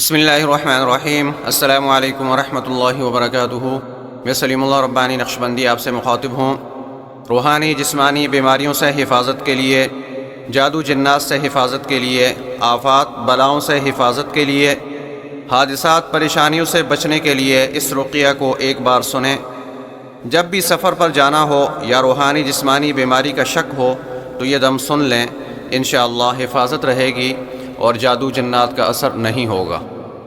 बिस्मिल्लाहिर्रहमानिर्रहीम। अस्सलामु अलैकुम वरहमतुल्लाहि वबरकातुहू। मैं सलीमुल्लाह रब्बानी नक्शबंदी आपसे मुखातिब हूँ। रूहानी जिस्मानी बीमारियों से हिफाजत के लिए, जादू जन्नात से हिफाजत के लिए, आफात बलाओं से हिफाजत के लिए, हादिसात परेशानियों से बचने के लिए इस रुक़िया को एक बार सुने। जब भी सफ़र पर जाना हो या रूहानी जिस्मानी बीमारी का शक हो तो ये दम सुन लें, इंशाअल्लाह हिफाजत रहेगी और जादू जन्नात का असर नहीं होगा।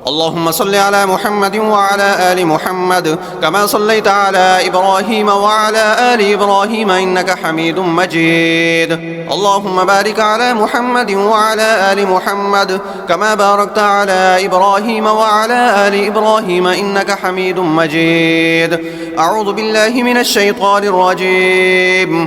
अल्लाहुम्मा सल्लि अला मुहम्मद व अला आलि मुहम्मद कमा सल्लैता अला इब्राहीम व अला आलि इब्राहीम इन्नका हमीदुम मजीद। अल्लाहुम्मा बारिक अला मुहम्मद व अला आलि मुहम्मद कमा बारकता अला इब्राहीम व अला आलि इब्राहीम इन्नका हमीदुम मजीद। अऊज़ु बिल्लाहि मिनश शैतानिर रजीम।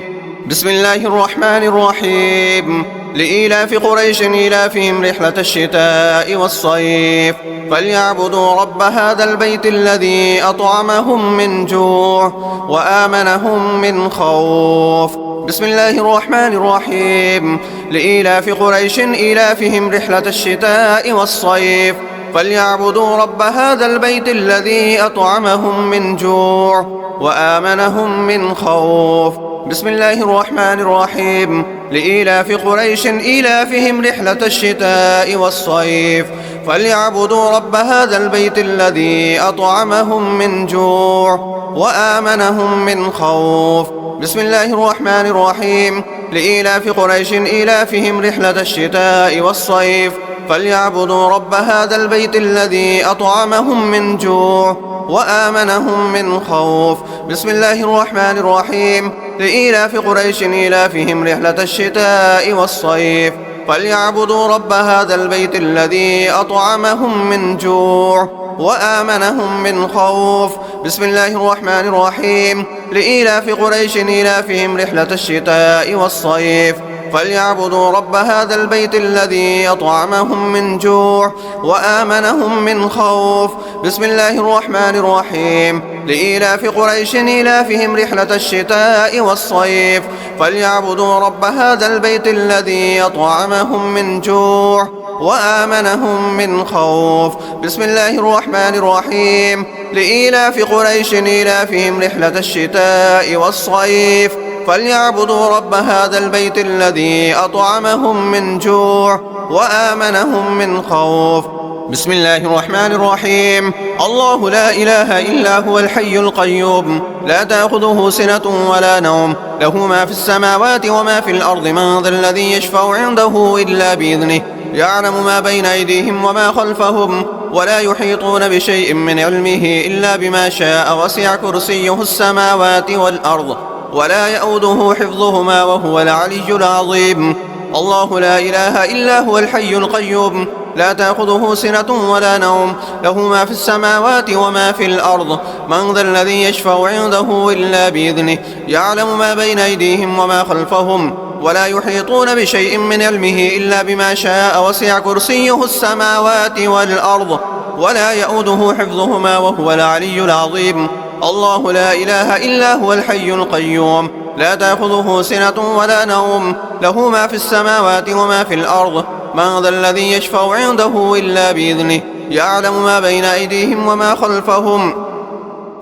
बिस्मिल्लाहिर रहमानिर रहीम। لإيلاف قريش إيلافهم رحلة الشتاء والصيف فليعبدوا رب هذا البيت الذي أطعمهم من جوع وآمنهم من خوف. بسم الله الرحمن الرحيم. لإيلاف قريش إيلافهم رحلة الشتاء والصيف فليعبدوا رب هذا البيت الذي أطعمهم من جوع وآمنهم من خوف. بسم الله الرحمن الرحيم. لإيلاف قريش إيلافهم رحلة الشتاء والصيف فليعبدوا رب هذا البيت الذي أطعمهم من جوع وآمنهم من خوف. بسم الله الرحمن الرحيم. لإيلاف قريش إيلافهم رحلة الشتاء والصيف فليعبدوا رب هذا البيت الذي أطعمهم من جوع وآمنهم من خوف. بسم الله الرحمن الرحيم. لإيلاف قريش إيلافهم رحلة الشتاء والصيف فليعبدوا رب هذا البيت الذي أطعمهم من جوع وآمنهم من خوف. بسم الله الرحمن الرحيم. لإيلاف قريش إيلافهم رحلة الشتاء والصيف فليعبدوا رب هذا البيت الذي أطعمهم من جوع وآمنهم من خوف. بسم الله الرحمن الرحيم. لإيلاف قريش إيلافهم رحلة الشتاء والصيف فليعبدوا رب هذا البيت الذي أطعمهم من جوع وآمنهم من خوف. بسم الله الرحمن الرحيم. لإيلاف قريش إيلافهم رحلة الشتاء والصيف فليعبدوا رب هذا البيت الذي أطعمهم من جوع وآمنهم من خوف. بسم الله الرحمن الرحيم. الله لا إله إلا هو الحي القيوم لا تأخذه سنة ولا نوم له ما في السماوات وما في الأرض من ذا الذي يشفع عنده إلا بإذنه يعلم ما بين أيديهم وما خلفهم ولا يحيطون بشيء من علمه إلا بما شاء وسع كرسيه السماوات والأرض ولا يؤوده حفظهما وهو العلي العظيم. الله لا إله إلا هو الحي القيوم لا تأخذه سنة ولا نوم له ما في السماوات وما في الأرض من ذا الذي يشفع عنده إلا بإذنه يعلم ما بين أيديهم وما خلفهم ولا يحيطون بشيء من علمه إلا بما شاء وسع كرسيه السماوات والأرض ولا يؤوده حفظهما وهو العلي العظيم. الله لا إله إلا هو الحي القيوم لا تأخذه سنة ولا نوم له ما في السماوات وما في الأرض من ذا الذي يشفع عنده إلا بإذنه يعلم ما بين أيديهم وما خلفهم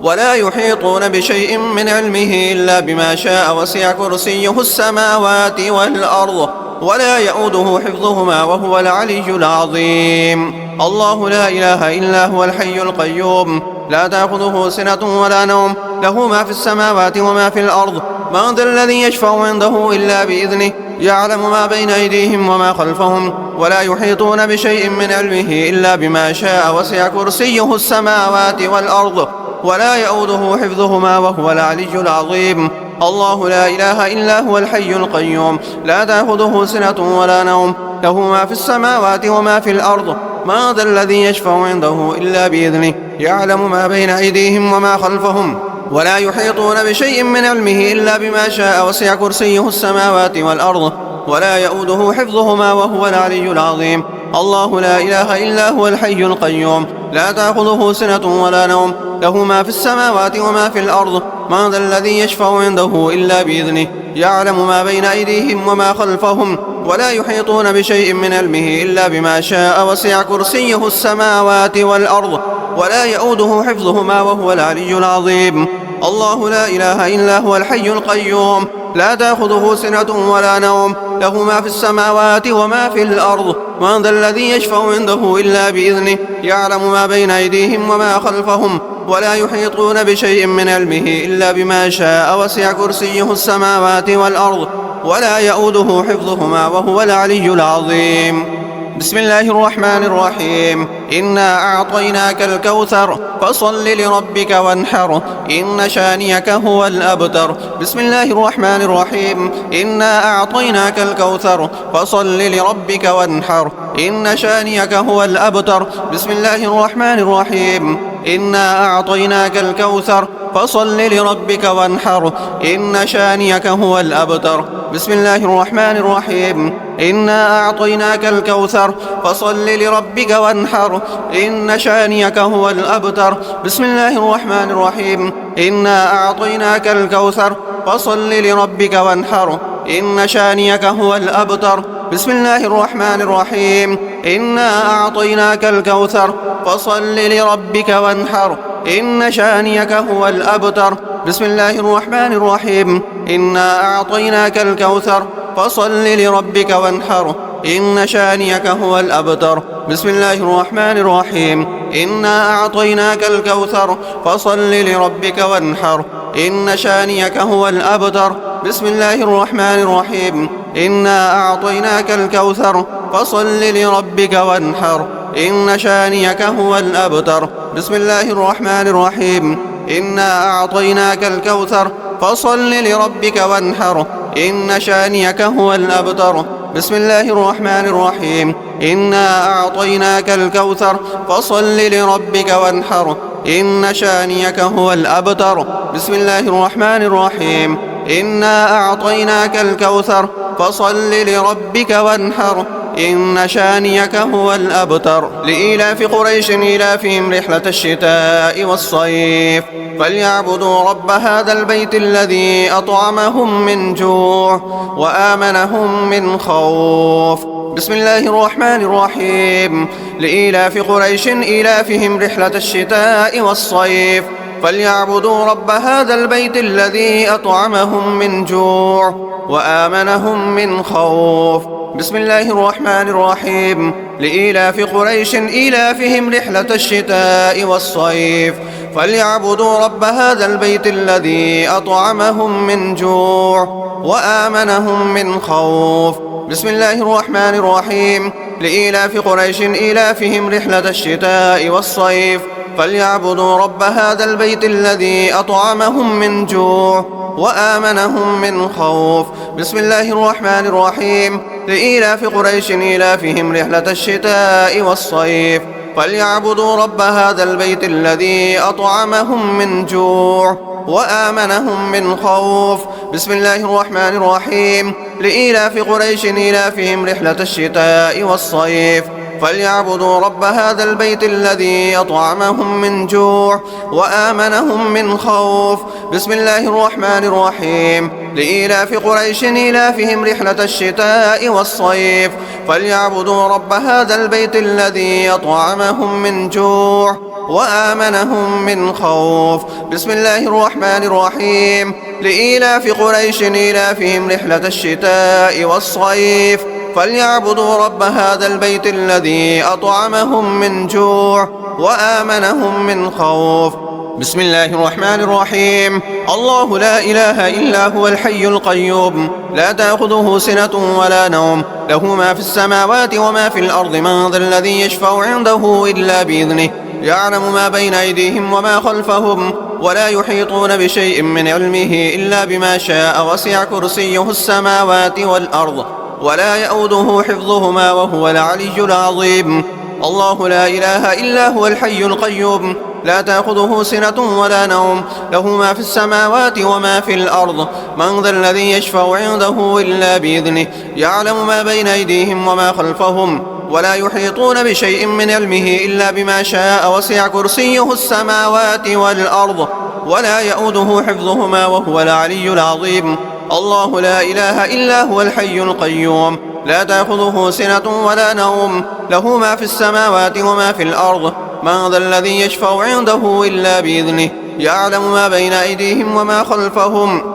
ولا يحيطون بشيء من علمه إلا بما شاء وسع كرسيه السماوات والأرض ولا يؤوده حفظهما وهو العلي العظيم. الله لا إله إلا هو الحي القيوم لا تأخذه سنة ولا نوم له ما في السماوات وما في الأرض من ذا الذي يشفع عنده إلا بإذنه يعلم ما بين أيديهم وما خلفهم ولا يحيطون بشيء من علمه إلا بما شاء وسع كرسيه السماوات والأرض ولا يؤوده حفظهما وهو العلي العظيم. الله لا إله إلا هو الحي القيوم لا تأخذه سنة ولا نوم له ما في السماوات وما في الأرض ما ذا الذي يشفع عنده إلا بإذنه يعلم ما بين أيديهم وما خلفهم ولا يحيطون بشيء من علمه إلا بما شاء وسع كرسيه السماوات والأرض ولا يؤوده حفظهما وهو العلي العظيم. الله لا إله إلا هو الحي القيوم لا تأخذه سنة ولا نوم له ما في السماوات وما في الأرض من ذا الذي يشفع عنده إلا بإذنه يعلم ما بين أيديهم وما خلفهم ولا يحيطون بشيء من علمه إلا بما شاء وسع كرسيه السماوات والأرض ولا يؤوده حفظهما وهو العلي العظيم الله لا إله إلا هو الحي القيوم لا تأخذه سنة ولا نوم له ما في السماوات وما في الأرض من ذا الذي يشفع عنده إلا بإذنه يعلم ما بين أيديهم وما خلفهم ولا يحيطون بشيء من علمه إلا بما شاء وسع كرسيه السماوات والأرض ولا يؤوده حفظهما وهو العلي العظيم بسم الله الرحمن الرحيم إنا أعطيناك الكوثر فصل لربك وانحر إن شانيك هو الأبتر بسم الله الرحمن الرحيم إنا أعطيناك الكوثر فصل لربك وانحر إن شانيك هو الأبتر بسم الله الرحمن الرحيم إنا أعطيناك الكوثر فصل لربك وانحر إن شانيك هو الأبتر بسم الله الرحمن الرحيم إنا أعطيناك الكوثر فصل لربك وانحر إن شانيك هو الأبتر بسم الله الرحمن الرحيم إنا أعطيناك الكوثر فصل لربك وانحر إن شانيك هو الأبتر بسم الله الرحمن الرحيم إنا أعطيناك الكوثر فصل لربك وانحر إن شانيك هو الأبتر بسم الله الرحمن الرحيم إنا أعطيناك الكوثر فصل لربك وانحر إن شانيك هو الأبتر بسم الله الرحمن الرحيم إنا أعطيناك الكوثر فصل لربك وانحر إن شانيك هو الأبتر بسم الله الرحمن الرحيم إنا أعطيناك الكوثر فصل لربك وانحر إن شانيك هو الأبتر بسم الله الرحمن الرحيم إنا أعطيناك الكوثر فصل لربك وانحر إن شانيك هو الأبتر بسم الله الرحمن الرحيم إنا أعطيناك الكوثر فصل لربك وانحر إن شانيك هو الأبتر بسم الله الرحمن الرحيم إنا أعطيناك الكوثر فصل لربك وانحر إن شانيك هو الأبتر لإيلاف قريش إيلافهم رحلة الشتاء والصيف فليعبدوا رب هذا البيت الذي أطعمهم من جوع وآمنهم من خوف بسم الله الرحمن الرحيم لإيلاف قريش إيلافهم رحلة الشتاء والصيف فليعبدوا رب هذا البيت الذي أطعمهم من جوع وآمنهم من خوف بسم الله الرحمن الرحيم لإيلاف قريش إيلافهم رحلة الشتاء والصيف فليعبدوا رب هذا البيت الذي أطعمهم من جوع وآمنهم من خوف بسم الله الرحمن الرحيم لإيلاف قريش إيلافهم رحلة الشتاء والصيف فليعبدوا رب هذا البيت الذي أطعمهم من جوع وآمنهم من خوف بسم الله الرحمن الرحيم لإيلاف قريش إيلافهم رحلة الشتاء والصيف فليعبدوا رب هذا البيت الذي أطعمهم من جوع وآمنهم من خوف بسم الله الرحمن الرحيم لإيلاف قريش إيلافهم رحلة الشتاء والصيف فليعبدوا رب هذا البيت الذي أطعمهم من جوع وآمنهم من خوف بسم الله الرحمن الرحيم لإيلاف قريش إيلافهم رحلة الشتاء والصيف فليعبدوا رب هذا البيت الذي أطعمهم من جوع وآمنهم من خوف بسم الله الرحمن الرحيم لإيلاف قريش إيلافهم رحلة الشتاء والصيف فليعبدوا رب هذا البيت الذي أطعمهم من جوع وآمنهم من خوف بسم الله الرحمن الرحيم الله لا إله إلا هو الحي القيوم لا تأخذه سنة ولا نوم له ما في السماوات وما في الأرض من ذا الذي يشفع عنده إلا بإذنه يعلم ما بين أيديهم وما خلفهم ولا يحيطون بشيء من علمه إلا بما شاء وسع كرسيه السماوات والأرض ولا يؤوده حفظهما وهو العلي العظيم الله لا إله إلا هو الحي القيوم لا تأخذه سنة ولا نوم له ما في السماوات وما في الأرض من ذا الذي يشفع عنده إلا بإذنه يعلم ما بين أيديهم وما خلفهم ولا يحيطون بشيء من علمه إلا بما شاء وسع كرسيه السماوات والأرض ولا يؤوده حفظهما وهو العلي العظيم الله لا إله إلا هو الحي القيوم لا تأخذه سنة ولا نوم له ما في السماوات وما في الأرض من ذا الذي يشفع عنده إلا بإذنه يعلم ما بين أيديهم وما خلفهم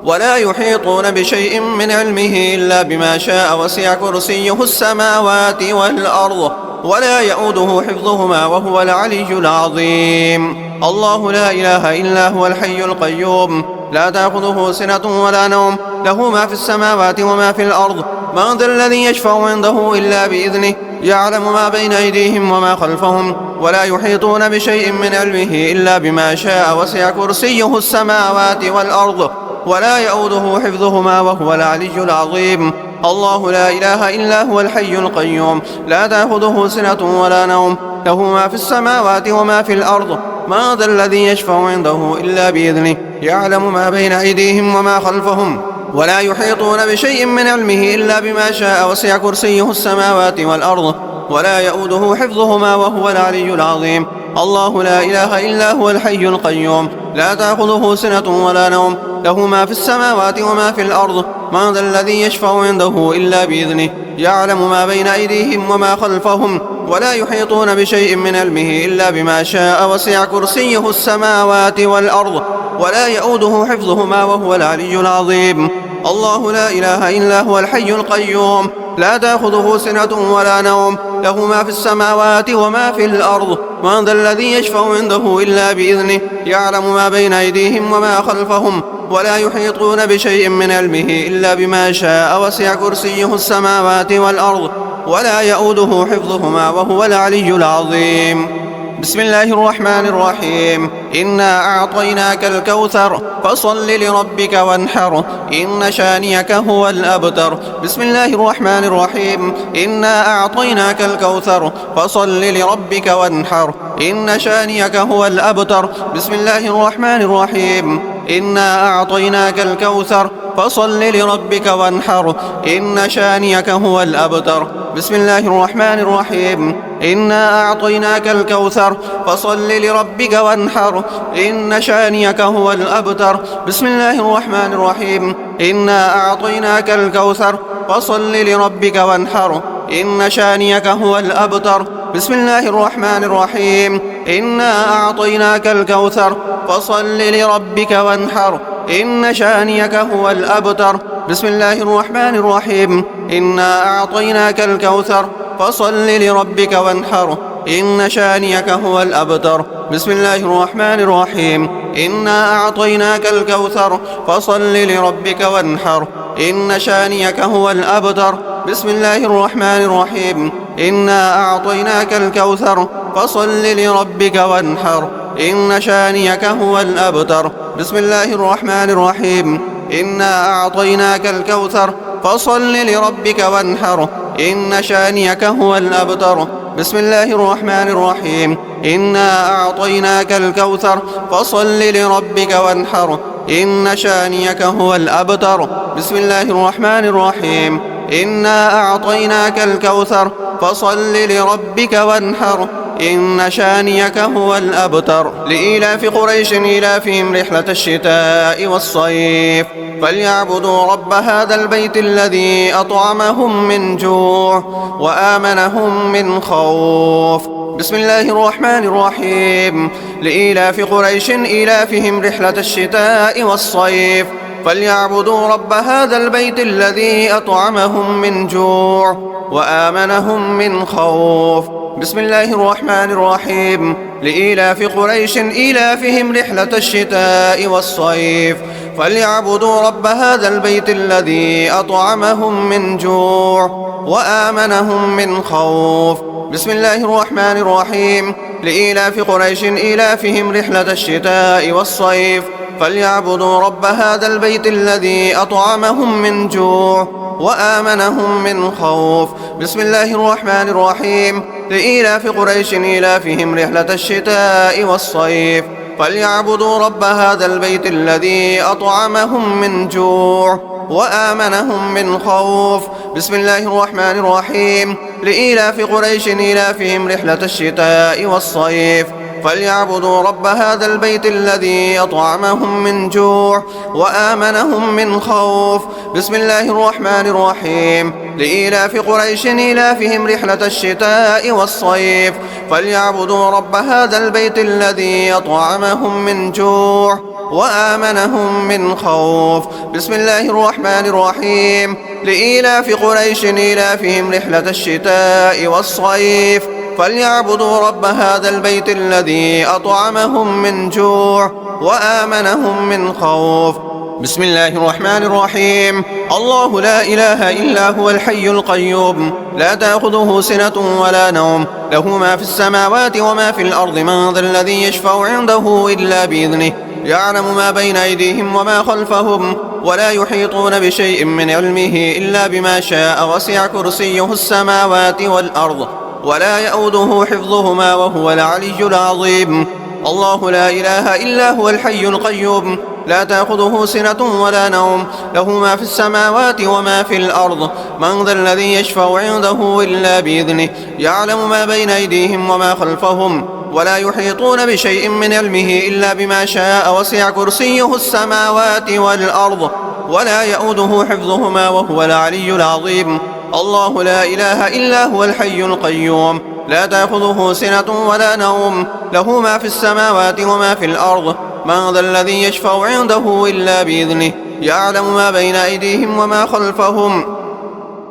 ولا يحيطون بشيء من علمه إلا بما شاء وسع كرسيه السماوات والأرض ولا يؤوده حفظهما وهو العلي العظيم الله لا إله إلا هو الحي القيوم لا تأخذه سنة ولا نوم له ما في السماوات وما في الأرض من ذا الذي يشفع عنده إلا بإذنه يعلم ما بين أيديهم وما خلفهم ولا يحيطون بشيء من علمه إلا بما شاء وسع كرسيه السماوات والأرض ولا يؤوده حفظهما وهو العلي العظيم الله لا إله إلا هو الحي القيوم لا تأخذه سنة ولا نوم له ما في السماوات وما في الأرض ما ذا الذي يشفع عنده إلا بإذنه يعلم ما بين أيديهم وما خلفهم ولا يحيطون بشيء من علمه إلا بما شاء وسع كرسيه السماوات والأرض ولا يؤوده حفظهما وهو العلي العظيم الله لا إله إلا هو الحي القيوم لا تأخذه سنة ولا نوم له ما في السماوات وما في الأرض من ذا الذي يشفع عنده إلا بإذنه يعلم ما بين أيديهم وما خلفهم ولا يحيطون بشيء من علمه إلا بما شاء وسع كرسيه السماوات والأرض ولا يؤوده حفظهما وهو العلي العظيم الله لا إله إلا هو الحي القيوم لا تأخذه سنة ولا نوم له ما في السماوات وما في الأرض من ذا الذي يشفع عنده إلا بإذنه يعلم ما بين أيديهم وما خلفهم ولا يحيطون بشيء من علمه إلا بما شاء وسع كرسيه السماوات والأرض ولا يؤوده حفظهما وهو العلي العظيم بسم الله الرحمن الرحيم إنا أعطيناك الكوثر فصل لربك وانحر إن شانيك هو الأبتر بسم الله الرحمن الرحيم إنا أعطيناك الكوثر فصل لربك وانحر إن شانيك هو الأبتر بسم الله الرحمن الرحيم إنا أعطيناك الكوثر فصل لربك وانحر إن شانيك هو الأبتر بسم الله الرحمن الرحيم إنا أعطيناك الكوثر فصل لربك وانحر إن شانيك هو الأبتر بسم الله الرحمن الرحيم إنا أعطيناك الكوثر فصل لربك وانحر إن شانيك هو الأبتر بسم الله الرحمن الرحيم إنا أعطيناك الكوثر فصل لربك وانحر إن شانيك هو الأبتر بسم الله الرحمن الرحيم إنا أعطيناك الكوثر فصل لربك وانحر إن شانيك هو الأبتر بسم الله الرحمن الرحيم إنا أعطيناك الكوثر فصل لربك وانحر إن شانيك هو الأبتر بسم الله الرحمن الرحيم إنا أعطيناك الكوثر فصل لربك وانحر إن شانيك هو الأبتر بسم الله الرحمن الرحيم إنا أعطيناك الكوثر فصل لربك وانحر إن شانيك هو الأبتر بسم الله الرحمن الرحيم إنا أعطيناك الكوثر فصل لربك وانحر إن شانيك هو الأبتر بسم الله الرحمن الرحيم إنا أعطيناك الكوثر فصل لربك وانحر إن شانيك هو الأبتر لإيلاف قريش إيلافهم رحلة الشتاء والصيف فليعبدوا رب هذا البيت الذي أطعمهم من جوع وآمنهم من خوف بسم الله الرحمن الرحيم لإيلاف قريش إيلافهم رحلة الشتاء والصيف فليعبدوا رب هذا البيت الذي أطعمهم من جوع وآمنهم من خوف بسم الله الرحمن الرحيم لإيلاف قريش إيلافهم رحلة الشتاء والصيف فليعبدوا رب هذا البيت الذي أطعمهم من جوع وآمنهم من خوف بسم الله الرحمن الرحيم لإيلاف قريش إيلافهم رحلة الشتاء والصيف فليعبدوا رب هذا البيت الذي أطعمهم من جوع وآمنهم من خوف بسم الله الرحمن الرحيم لإيلاف قريش إيلافهم رحلة الشتاء والصيف فليعبدوا رب هذا البيت الذي أطعمهم من جوع وآمنهم من خوف. بسم الله الرحمن الرحيم. لإيلاف قريش إيلافهم رحلة الشتاء والصيف فليعبدوا رب هذا البيت الذي أطعمهم من جوع وآمنهم من خوف. بسم الله الرحمن الرحيم. لإيلاف قريش إيلافهم رحلة الشتاء والصيف فليعبدوا رب هذا البيت الذي أطعمهم من جوع وآمنهم من خوف. بسم الله الرحمن الرحيم. لإيلاف قريش إيلافهم رحلة الشتاء والصيف فليعبدوا رب هذا البيت الذي أطعمهم من جوع وآمنهم من خوف. بسم الله الرحمن الرحيم. الله لا إله إلا هو الحي القيوم لا تأخذه سنة ولا نوم له ما في السماوات وما في الأرض من ذا الذي يشفع عنده إلا بإذنه يعلم ما بين أيديهم وما خلفهم ولا يحيطون بشيء من علمه إلا بما شاء وسع كرسيه السماوات والأرض ولا يؤوده حفظهما وهو العلي العظيم. الله لا إله إلا هو الحي القيوم لا تأخذه سنة ولا نوم له ما في السماوات وما في الأرض من ذا الذي يشفع عنده إلا بإذنه يعلم ما بين أيديهم وما خلفهم ولا يحيطون بشيء من علمه إلا بما شاء وسع كرسيه السماوات والأرض ولا يؤوده حفظهما وهو العلي العظيم. الله لا إله إلا هو الحي القيوم لا تأخذه سنة ولا نوم له ما في السماوات وما في الأرض من ذا الذي يشفع عنده إلا بإذنه يعلم ما بين أيديهم وما خلفهم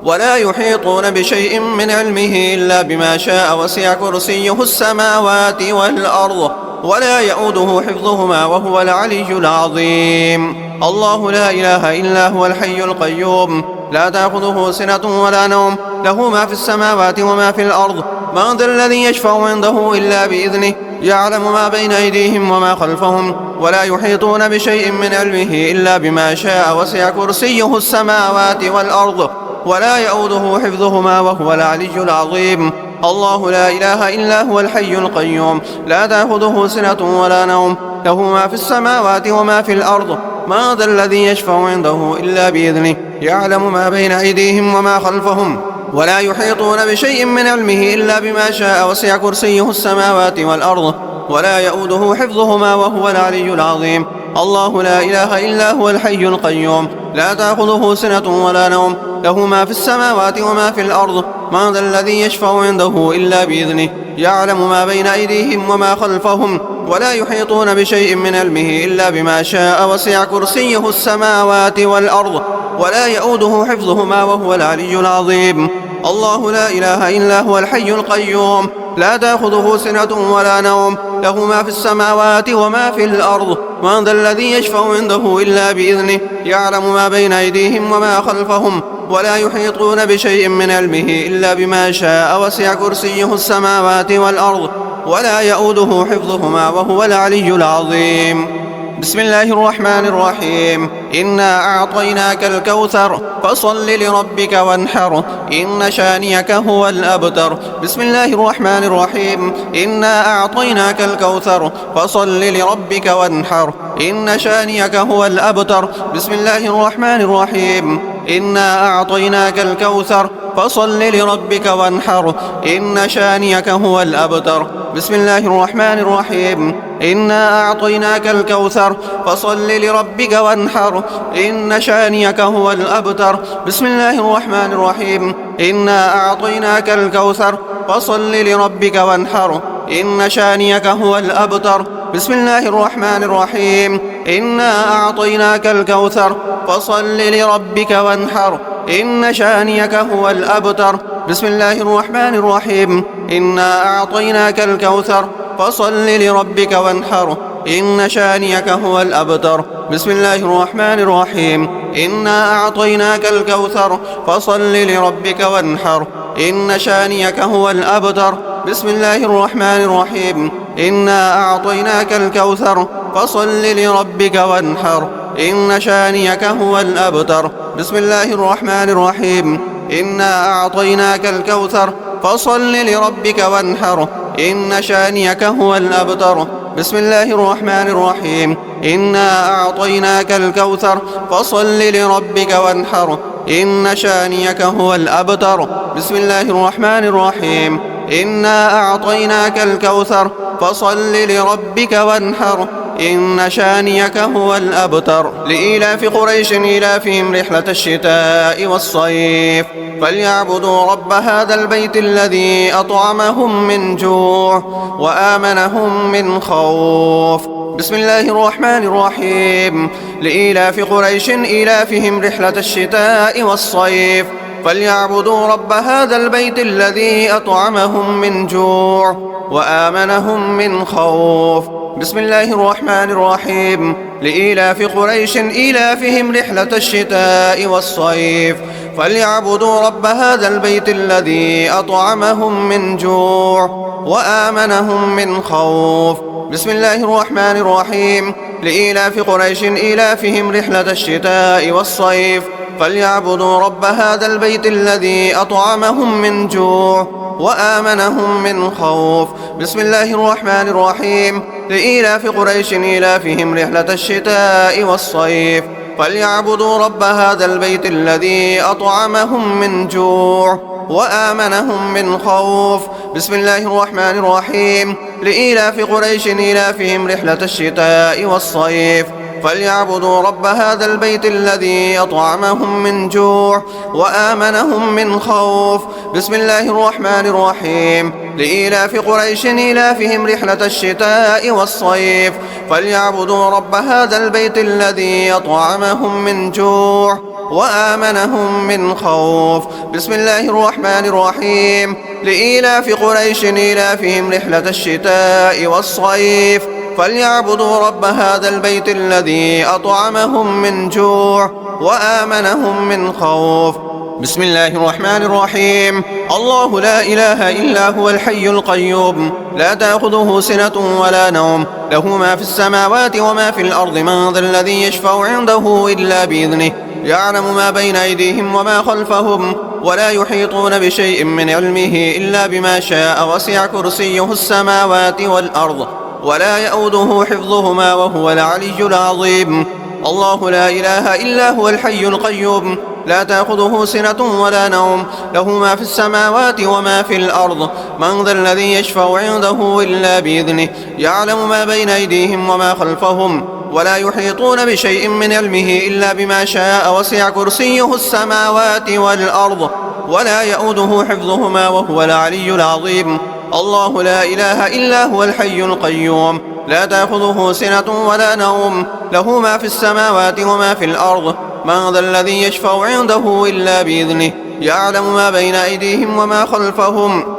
ولا يحيطون بشيء من علمه إلا بما شاء وسع كرسيه السماوات والأرض ولا يؤوده حفظهما وهو العلي العظيم. الله لا إله إلا هو الحي القيوم لا تأخذه سنة ولا نوم له ما في السماوات وما في الأرض من ذا الذي يشفع عنده إلا بإذنه يعلم ما بين أيديهم وما خلفهم ولا يحيطون بشيء من علمه إلا بما شاء وسع كرسيه السماوات والأرض ولا يؤوده حفظهما وهو العلي العظيم. الله لا إله إلا هو الحي القيوم لا تأخذه سنة ولا نوم له ما في السماوات وما في الأرض ما ذا الذي يشفع عنده إلا بإذنه يعلم ما بين أيديهم وما خلفهم ولا يحيطون بشيء من علمه إلا بما شاء وسع كرسيه السماوات والأرض ولا يؤوده حفظهما وهو العلي العظيم. الله لا إله إلا هو الحي القيوم لا تأخذه سنة ولا نوم له ما في السماوات وما في الأرض من ذا الذي يشفع عنده إلا بإذنه يعلم ما بين أيديهم وما خلفهم ولا يحيطون بشيء من علمه إلا بما شاء وسع كرسيه السماوات والأرض ولا يؤوده حفظهما وهو العلي العظيم. الله لا إله إلا هو الحي القيوم لا تأخذه سنة ولا نوم له ما في السماوات وما في الأرض من ذا الذي يشفع عنده إلا بإذنه يعلم ما بين أيديهم وما خلفهم ولا يحيطون بشيء من علمه إلا بما شاء وسع كرسيه السماوات والأرض ولا يؤوده حفظهما وهو العلي العظيم. بسم الله الرحمن الرحيم. إنا أعطيناك الكوثر فصل لربك وانحر إن شانيك هو الأبتر. بسم الله الرحمن الرحيم. إنا أعطيناك الكوثر فصل لربك وانحر إن شانيك هو الأبتر. بسم الله الرحمن الرحيم. إنا أعطيناك الكوثر فصل لربك وانحر إن شانيك هو الأبتر. بسم الله الرحمن الرحيم. إنا أعطيناك الكوثر فصل لربك وانحر إن شانيك هو الأبتر. بسم الله الرحمن الرحيم. إنا أعطيناك الكوثر فصل لربك وانحر إن شانيك هو الأبتر. بسم الله الرحمن الرحيم. إنا أعطيناك الكوثر فصل لربك وانحر إن شانيك هو الأبتر. بسم الله الرحمن الرحيم. إنا أعطيناك الكوثر فصل لربك وانحر إن شانيك هو الأبتر. بسم الله الرحمن الرحيم. إنا أعطيناك الكوثر فصل لربك وانحر إن شانيك هو الأبتر. بسم الله الرحمن الرحيم. إنا أعطيناك الكوثر فصل لربك وانحر إن شانيك هو الأبتر. بسم الله الرحمن الرحيم. إنا أعطيناك الكوثر فصل لربك وانحر إن شانيك هو الأبتر. بسم الله الرحمن الرحيم إنا أعطيناك الكوثر فصل لربك وانحر إن شانيك هو الأبتر بسم الله الرحمن الرحيم إنا أعطيناك الكوثر فصل لربك وانحر إن شانيك هو الأبتر لإيلاف قريش إيلافهم رحلة الشتاء والصيف فليعبدوا رب هذا البيت الذي أطعمهم من جوع وآمنهم من خوف بسم الله الرحمن الرحيم لإيلاف قريش إيلافهم رحلة الشتاء والصيف فليعبدوا رب هذا البيت الذي أطعمهم من جوع وآمنهم من خوف بسم الله الرحمن الرحيم لإيلاف قريش إيلافهم رحلة الشتاء والصيف فليعبدوا رب هذا البيت الذي أطعمهم من جوع وآمنهم من خوف بسم الله الرحمن الرحيم لإيلاف قريش إيلافهم رحلة الشتاء والصيف فليعبدوا رب هذا البيت الذي أطعمهم من جوع وآمنهم من خوف بسم الله الرحمن الرحيم لإيلاف قريش إيلافهم رحلة الشتاء والصيف فليعبدوا رب هذا البيت الذي أطعمهم من جوع وآمنهم من خوف بسم الله الرحمن الرحيم لإيلاف قريش إيلافهم رحلة الشتاء والصيف فليعبدوا رب هذا البيت الذي أطعمهم من جوع وآمنهم من خوف بسم الله الرحمن الرحيم لإيلاف قريش إيلافهم رحلة الشتاء والصيف فليعبدوا رب هذا البيت الذي أطعمهم من جوع وآمنهم من خوف بسم الله الرحمن الرحيم لإيلاف قريش إيلافهم رحلة الشتاء والصيف فليعبدوا رب هذا البيت الذي أطعمهم من جوع وآمنهم من خوف بسم الله الرحمن الرحيم الله لا إله إلا هو الحي القيوم لا تأخذه سنة ولا نوم له ما في السماوات وما في الأرض من ذا الذي يشفع عنده إلا بإذنه يعلم ما بين أيديهم وما خلفهم ولا يحيطون بشيء من علمه إلا بما شاء وسع كرسيه السماوات والأرض ولا يؤوده حفظهما وهو العلي العظيم الله لا إله إلا هو الحي القيوم لا تأخذه سنة ولا نوم له ما في السماوات وما في الأرض من ذا الذي يشفع عنده إلا بإذنه يعلم ما بين أيديهم وما خلفهم ولا يحيطون بشيء من علمه إلا بما شاء وسع كرسيه السماوات والأرض ولا يؤوده حفظهما وهو العلي العظيم الله لا إله إلا هو الحي القيوم لا تأخذه سنة ولا نوم له ما في السماوات وما في الأرض من ذا الذي يشفع عنده إلا بإذنه يعلم ما بين أيديهم وما خلفهم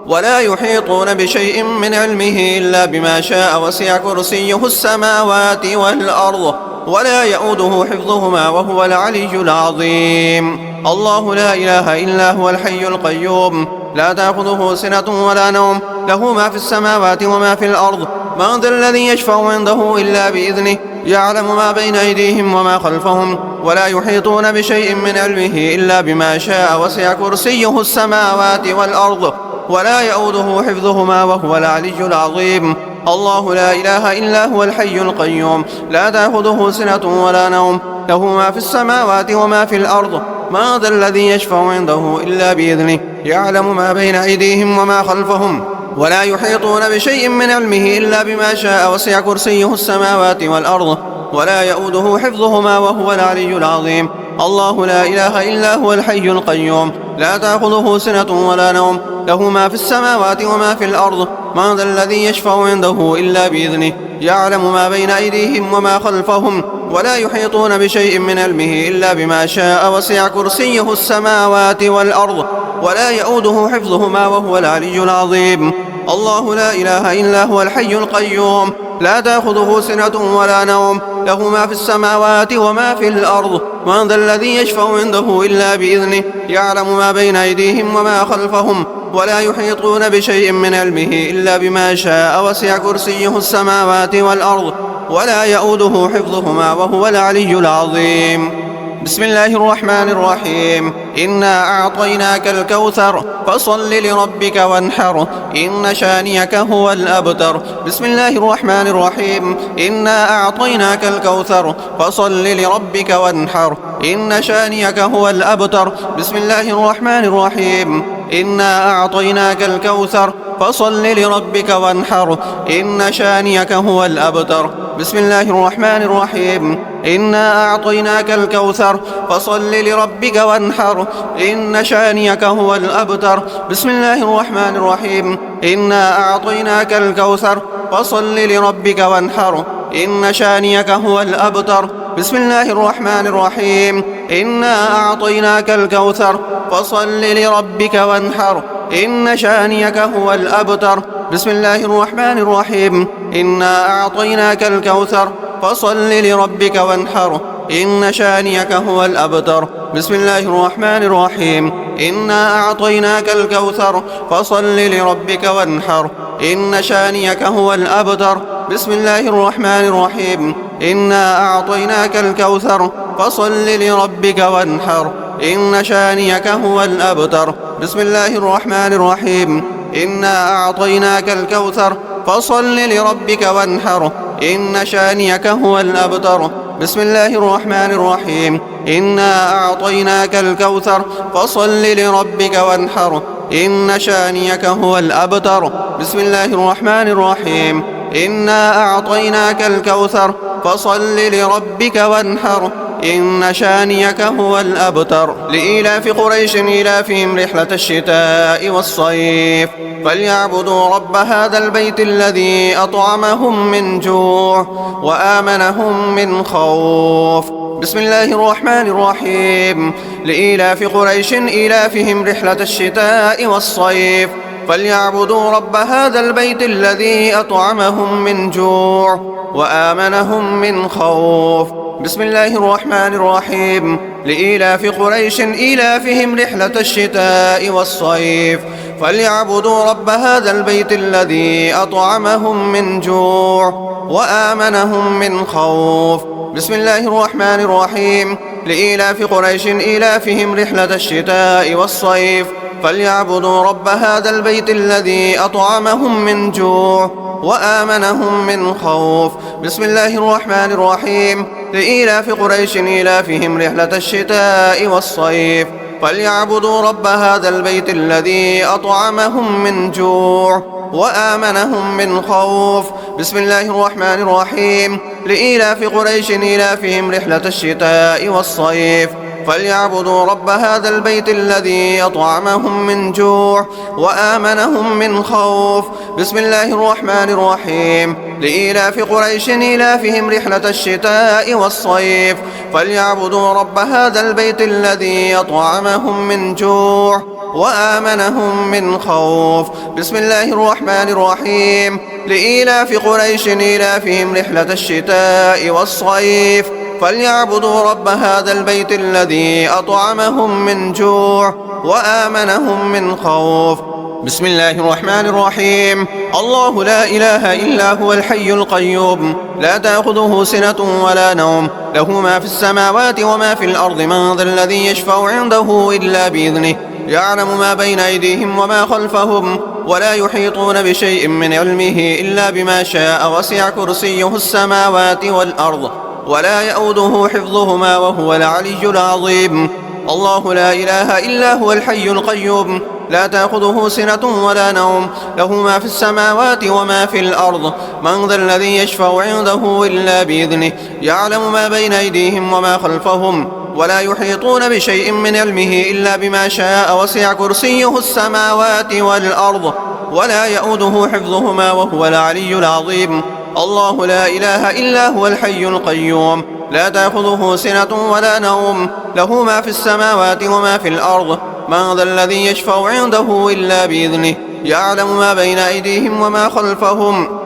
ولا يحيطون بشيء من علمه إلا بما شاء وسع كرسيه السماوات والأرض ولا يؤوده حفظهما وهو العلي العظيم الله لا إله إلا هو الحي القيوم لا تأخذه سنة ولا نوم له ما في السماوات وما في الأرض من ذا الذي يشفع عنده إلا بإذنه يعلم ما بين أيديهم وما خلفهم ولا يحيطون بشيء من علمه إلا بما شاء وسع كرسيه السماوات والأرض ولا يؤوده حفظهما وهو العلي العظيم الله لا إله إلا هو الحي القيوم لا تأخذه سنة ولا نوم له ما في السماوات وما في الأرض ما ذا الذي يشفع عنده إلا بإذنه يعلم ما بين أيديهم وما خلفهم ولا يحيطون بشيء من علمه إلا بما شاء وسع كرسيه السماوات والأرض ولا يؤوده حفظهما وهو العلي العظيم الله لا إله إلا هو الحي القيوم لا تأخذه سنة ولا نوم له ما في السماوات وما في الأرض من ذا الذي يشفع عنده إلا بإذنه يعلم ما بين أيديهم وما خلفهم ولا يحيطون بشيء من علمه إلا بما شاء وسع كرسيه السماوات والأرض ولا يؤوده حفظهما وهو العلي العظيم الله لا إله إلا هو الحي القيوم لا تأخذه سنة ولا نوم له ما في السماوات وما في الأرض من ذا الذي يشفع عنده إلا بإذنه يعلم ما بين أيديهم وما خلفهم ولا يحيطون بشيء من علمه إلا بما شاء وسع كرسيه السماوات والأرض ولا يؤوده حفظهما وهو العلي العظيم بسم الله الرحمن الرحيم إنا أعطيناك الكوثر فصل لربك وانحر إن شانئك هو الأبتر بسم الله الرحمن الرحيم إنا أعطيناك الكوثر فصل لربك وانحر إن شانئك هو الأبتر بسم الله الرحمن الرحيم إنا أعطيناك الكوثر فصل لربك وانحر إن شانئك هو الأبتر بسم الله الرحمن الرحيم إنا أعطيناك الكوثر فصل لربك وانحر إن شانئك هو الأبتر بسم الله الرحمن الرحيم إنا أعطيناك الكوثر فصل لربك وانحر إن شانئك هو الأبتر بسم الله الرحمن الرحيم إنا أعطيناك الكوثر فصل لربك وانحر إن شانئك هو الأبتر بسم الله الرحمن الرحيم إنا أعطيناك الكوثر فصل لربك وانحر إن شانئك هو الأبتر بسم الله الرحمن الرحيم إنا أعطيناك الكوثر فصل لربك وانحر إن شانئك هو الأبتر بسم الله الرحمن الرحيم إنا أعطيناك الكوثر فصل لربك وانحر إن شانئك هو الأبتر بسم الله الرحمن الرحيم إنا أعطيناك الكوثر فصل لربك وانحر إن شانئك هو الأبتر بسم الله الرحمن الرحيم إنا أعطيناك الكوثر فصل لربك وانحر إن شانئك هو الأبتر بسم الله الرحمن الرحيم إنا أعطيناك الكوثر فصل لربك وانحر إن شانئك هو الأبتر لإيلاف قريش إيلافهم رحلة الشتاء والصيف فليعبدوا رب هذا البيت الذي أطعمهم من جوع وآمنهم من خوف بسم الله الرحمن الرحيم لإيلاف قريش إيلافهم رحلة الشتاء والصيف فليعبدوا رب هذا البيت الذي أطعمهم من جوع وآمنهم من خوف بسم الله الرحمن الرحيم لإيلاف قريش إيلافهم رحلة الشتاء والصيف فليعبدوا رب هذا البيت الذي أطعمهم من جوع وآمنهم من خوف بسم الله الرحمن الرحيم لإيلاف قريش إيلافهم رحلة الشتاء والصيف فليعبدوا رب هذا البيت الذي أطعمهم من جوع وآمنهم من خوف بسم الله الرحمن الرحيم لإيلاف قريش إيلافهم رحلة الشتاء والصيف فليعبدوا رب هذا البيت الذي أطعمهم من جوع وآمنهم من خوف بسم الله الرحمن الرحيم لإيلاف قريش إيلافهم رحلة الشتاء والصيف فليعبدوا رب هذا البيت الذي أطعمهم من جوع وآمنهم من خوف بسم الله الرحمن الرحيم لإيلاف قريش إيلافهم رحلة الشتاء والصيف فليعبدوا رب هذا البيت الذي أطعمهم من جوع وآمنهم من خوف بسم الله الرحمن الرحيم لإيلاف قريش إيلافهم رحلة الشتاء والصيف فليعبدوا رب هذا البيت الذي أطعمهم من جوع وآمنهم من خوف بسم الله الرحمن الرحيم الله لا إله إلا هو الحي القيوم لا تأخذه سنة ولا نوم له ما في السماوات وما في الأرض من ذا الذي يشفع عنده إلا بإذنه يعلم ما بين أيديهم وما خلفهم ولا يحيطون بشيء من علمه إلا بما شاء وسع كرسيه السماوات والأرض ولا يؤوده حفظهما وهو العلي العظيم الله لا إله إلا هو الحي القيوم لا تأخذه سنة ولا نوم له ما في السماوات وما في الأرض من ذا الذي يشفع عنده إلا بإذنه يعلم ما بين أيديهم وما خلفهم ولا يحيطون بشيء من علمه إلا بما شاء وسع كرسيه السماوات والأرض ولا يؤوده حفظهما وهو العلي العظيم الله لا إله إلا هو الحي القيوم لا تأخذه سنة ولا نوم له ما في السماوات وما في الأرض من ذا الذي يشفع عنده إلا بإذنه يعلم ما بين أيديهم وما خلفهم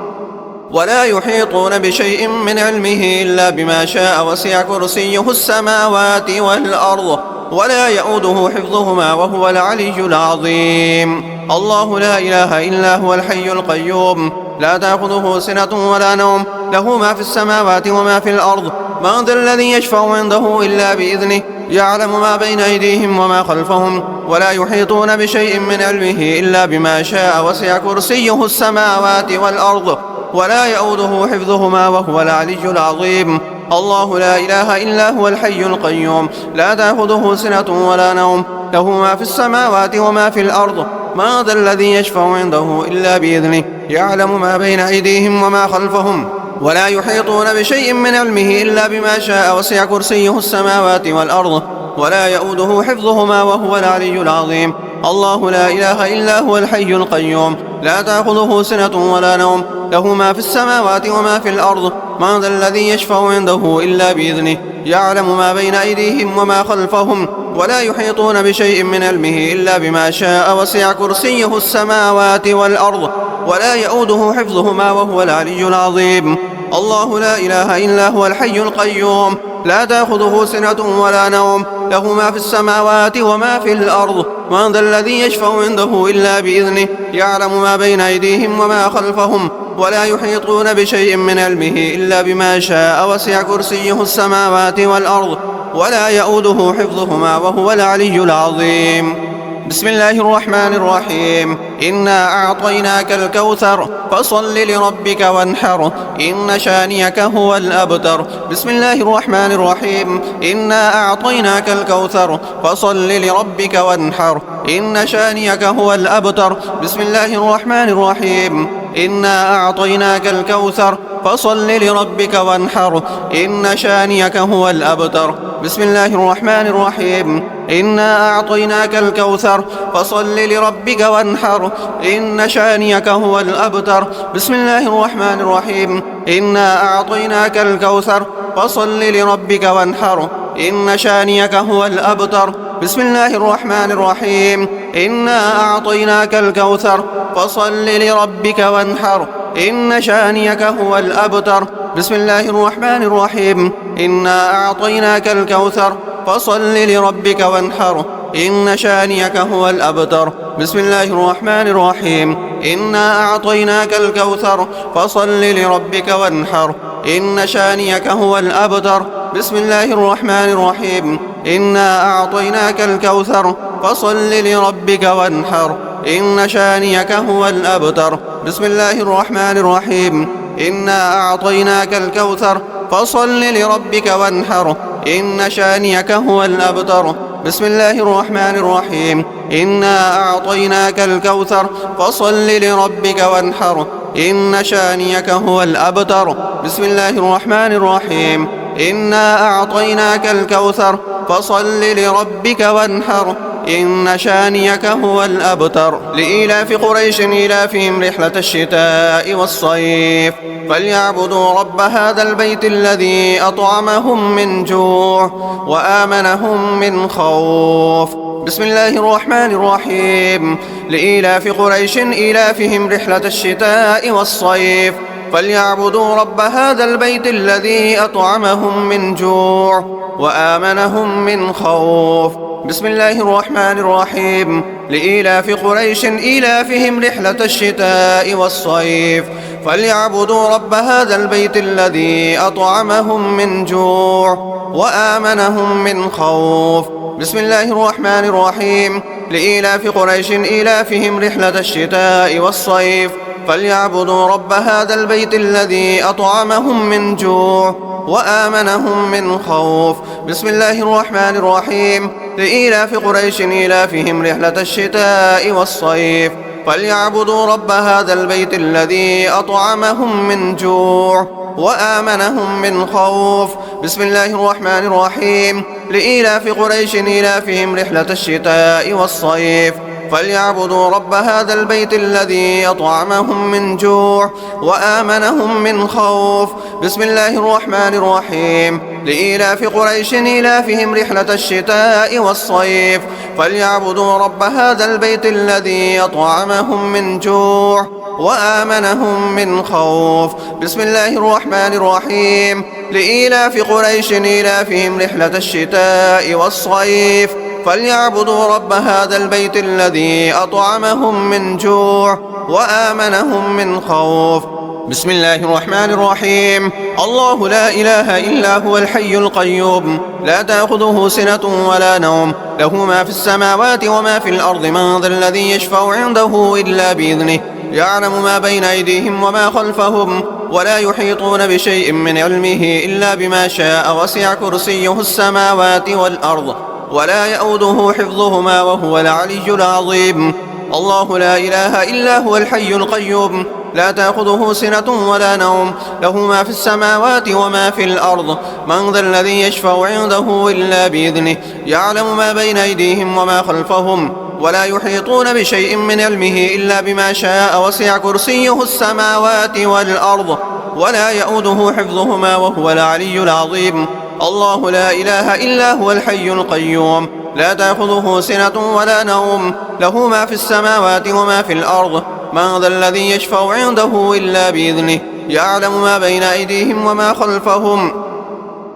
ولا يحيطون بشيء من علمه إلا بما شاء وسع كرسيه السماوات والأرض ولا يؤوده حفظهما وهو العلي العظيم الله لا إله إلا هو الحي القيوم لا تأخذه سنة ولا نوم، له ما في السماوات وما في الأرض. من ذا الذي يشفع عنده إلا بإذنه، يعلم ما بين أيديهم وما خلفهم، ولا يحيطون بشيء من علمه إلا بما شاء، وسع كرسيه السماوات والأرض ولا يؤوده حفظهما وهو العلي العظيم. الله لا إله إلا هو الحي القيوم، لا تأخذه سنة ولا نوم، له ما في السماوات وما في الأرض. ما ذا الذي يشفع عنده إلا بإذنه، يعلم ما بين أيديهم وما خلفهم، ولا يحيطون بشيء من علمه إلا بما شاء، وسع كرسيه السماوات والأرض ولا يؤوده حفظهما وهو العلي العظيم. الله لا إله إلا هو الحي القيوم، لا تأخذه سنة ولا نوم، له ما في السماوات وما في الأرض. من ذا الذي يشفع عنده إلا بإذنه، يعلم ما بين أيديهم وما خلفهم، ولا يحيطون بشيء من علمه إلا بما شاء، وسع كرسيه السماوات والأرض ولا يؤوده حفظهما وهو العلي العظيم. الله لا إله إلا هو الحي القيوم، لا تأخذه سنة ولا نوم، له ما في السماوات وما في الأرض. من ذا الذي يشفع عنده إلا بإذنه، يعلم ما بين أيديهم وما خلفهم، ولا يحيطون بشيء من علمه إلا بما شاء، وسع كرسيه السماوات والأرض ولا يؤوده حفظهما وهو العلي العظيم. بسم الله الرحمن الرحيم. إنا أعطيناك الكوثر فصل لربك وانحر، إن شانئك هو الأبتر. بسم الله الرحمن الرحيم. إنا أعطيناك الكوثر فصل لربك وانحر، إن شانئك هو الأبتر. بسم الله الرحمن الرحيم. إنا أعطيناك الكوثر فصل لربك وانحر، إن شانئك هو الأبتر. بسم الله الرحمن الرحيم. إنا أعطيناك الكوثر فصل لربك وانحر، إن شانئك هو الأبتر. بسم الله الرحمن الرحيم. إنا أعطيناك الكوثر فصل لربك وانحر، إن شانئك هو الأبتر. بسم الله الرحمن الرحيم. إنا أعطيناك الكوثر فصل لربك وانحر، إن شانئك هو الأبتر. بسم الله الرحمن الرحيم. إنا أعطيناك الكوثر فصل لربك وانحر، إن شانئك هو الأبتر. بسم الله الرحمن الرحيم. إنا أعطيناك الكوثر فصل لربك وانحر، إن شانئك هو الأبتر. بسم الله الرحمن الرحيم. إنا أعطيناك الكوثر فصل لربك وانحر، إن شانئك هو الأبتر. بسم الله الرحمن الرحيم. إنا أعطيناك الكوثر فصل لربك وانحر، إن شانئك هو الأبتر. بسم الله الرحمن الرحيم. إنا أعطيناك الكوثر فصل لربك وانحر، إن شانئك هو الأبتر. بسم الله الرحمن الرحيم. إنا أعطيناك الكوثر فصل لربك وانحر، إن شانئك هو الأبتر. لإيلاف قريش إيلافهم رحلة الشتاء والصيف، فليعبدوا رب هذا البيت الذي أطعمهم من جوع وآمنهم من خوف. بسم الله الرحمن الرحيم. لإيلاف قريش إيلافهم رحلة الشتاء والصيف، فليعبدوا رب هذا البيت الذي أطعمهم من جوع وآمنهم من خوف. بسم الله الرحمن الرحيم. لإيلاف قريش إيلافهم رحلة الشتاء والصيف، فليعبدوا رب هذا البيت الذي أطعمهم من جوع وآمنهم من خوف. بسم الله الرحمن الرحيم. لإيلاف قريش إيلافهم رحلة الشتاء والصيف، فليعبدوا رب هذا البيت الذي أطعمهم من جوع وآمنهم من خوف. بسم الله الرحمن الرحيم. لإيلاف قريش إيلافهم رحلة الشتاء والصيف، فليعبدوا رب هذا البيت الذي أطعمهم من جوع وآمنهم من خوف. بسم الله الرحمن الرحيم. لإيلاف قريش إيلافهم رحلة الشتاء والصيف، فليعبدوا رب هذا البيت الذي أطعمهم من جوع وآمنهم من خوف. بسم الله الرحمن الرحيم. لإيلاف قريش إيلافهم رحلة الشتاء والصيف، فليعبدوا رب هذا البيت الذي أطعمهم من جوع وآمنهم من خوف. بسم الله الرحمن الرحيم. لإيلاف قريش إيلافهم رحلة الشتاء والصيف، فليعبدوا رب هذا البيت الذي أطعمهم من جوع وآمنهم من خوف. بسم الله الرحمن الرحيم. الله لا إله إلا هو الحي القيوم لا تأخذه سنة ولا نوم له ما في السماوات وما في الأرض من ذا الذي يشفع عنده إلا بإذنه يعلم ما بين أيديهم وما خلفهم ولا يحيطون بشيء من علمه إلا بما شاء وسع كرسيه السماوات والأرض ولا يؤوده حفظهما وهو العلي العظيم. الله لا إله إلا هو الحي القيوم لا تأخذه سنة ولا نوم له ما في السماوات وما في الأرض من ذا الذي يشفع عنده إلا بإذنه يعلم ما بين أيديهم وما خلفهم ولا يحيطون بشيء من علمه إلا بما شاء وسع كرسيه السماوات والأرض ولا يؤوده حفظهما وهو العلي العظيم. الله لا إله إلا هو الحي القيوم لا تأخذه سنة ولا نوم له ما في السماوات وما في الأرض من ذا الذي يشفع عنده إلا بإذنه يعلم ما بين أيديهم وما خلفهم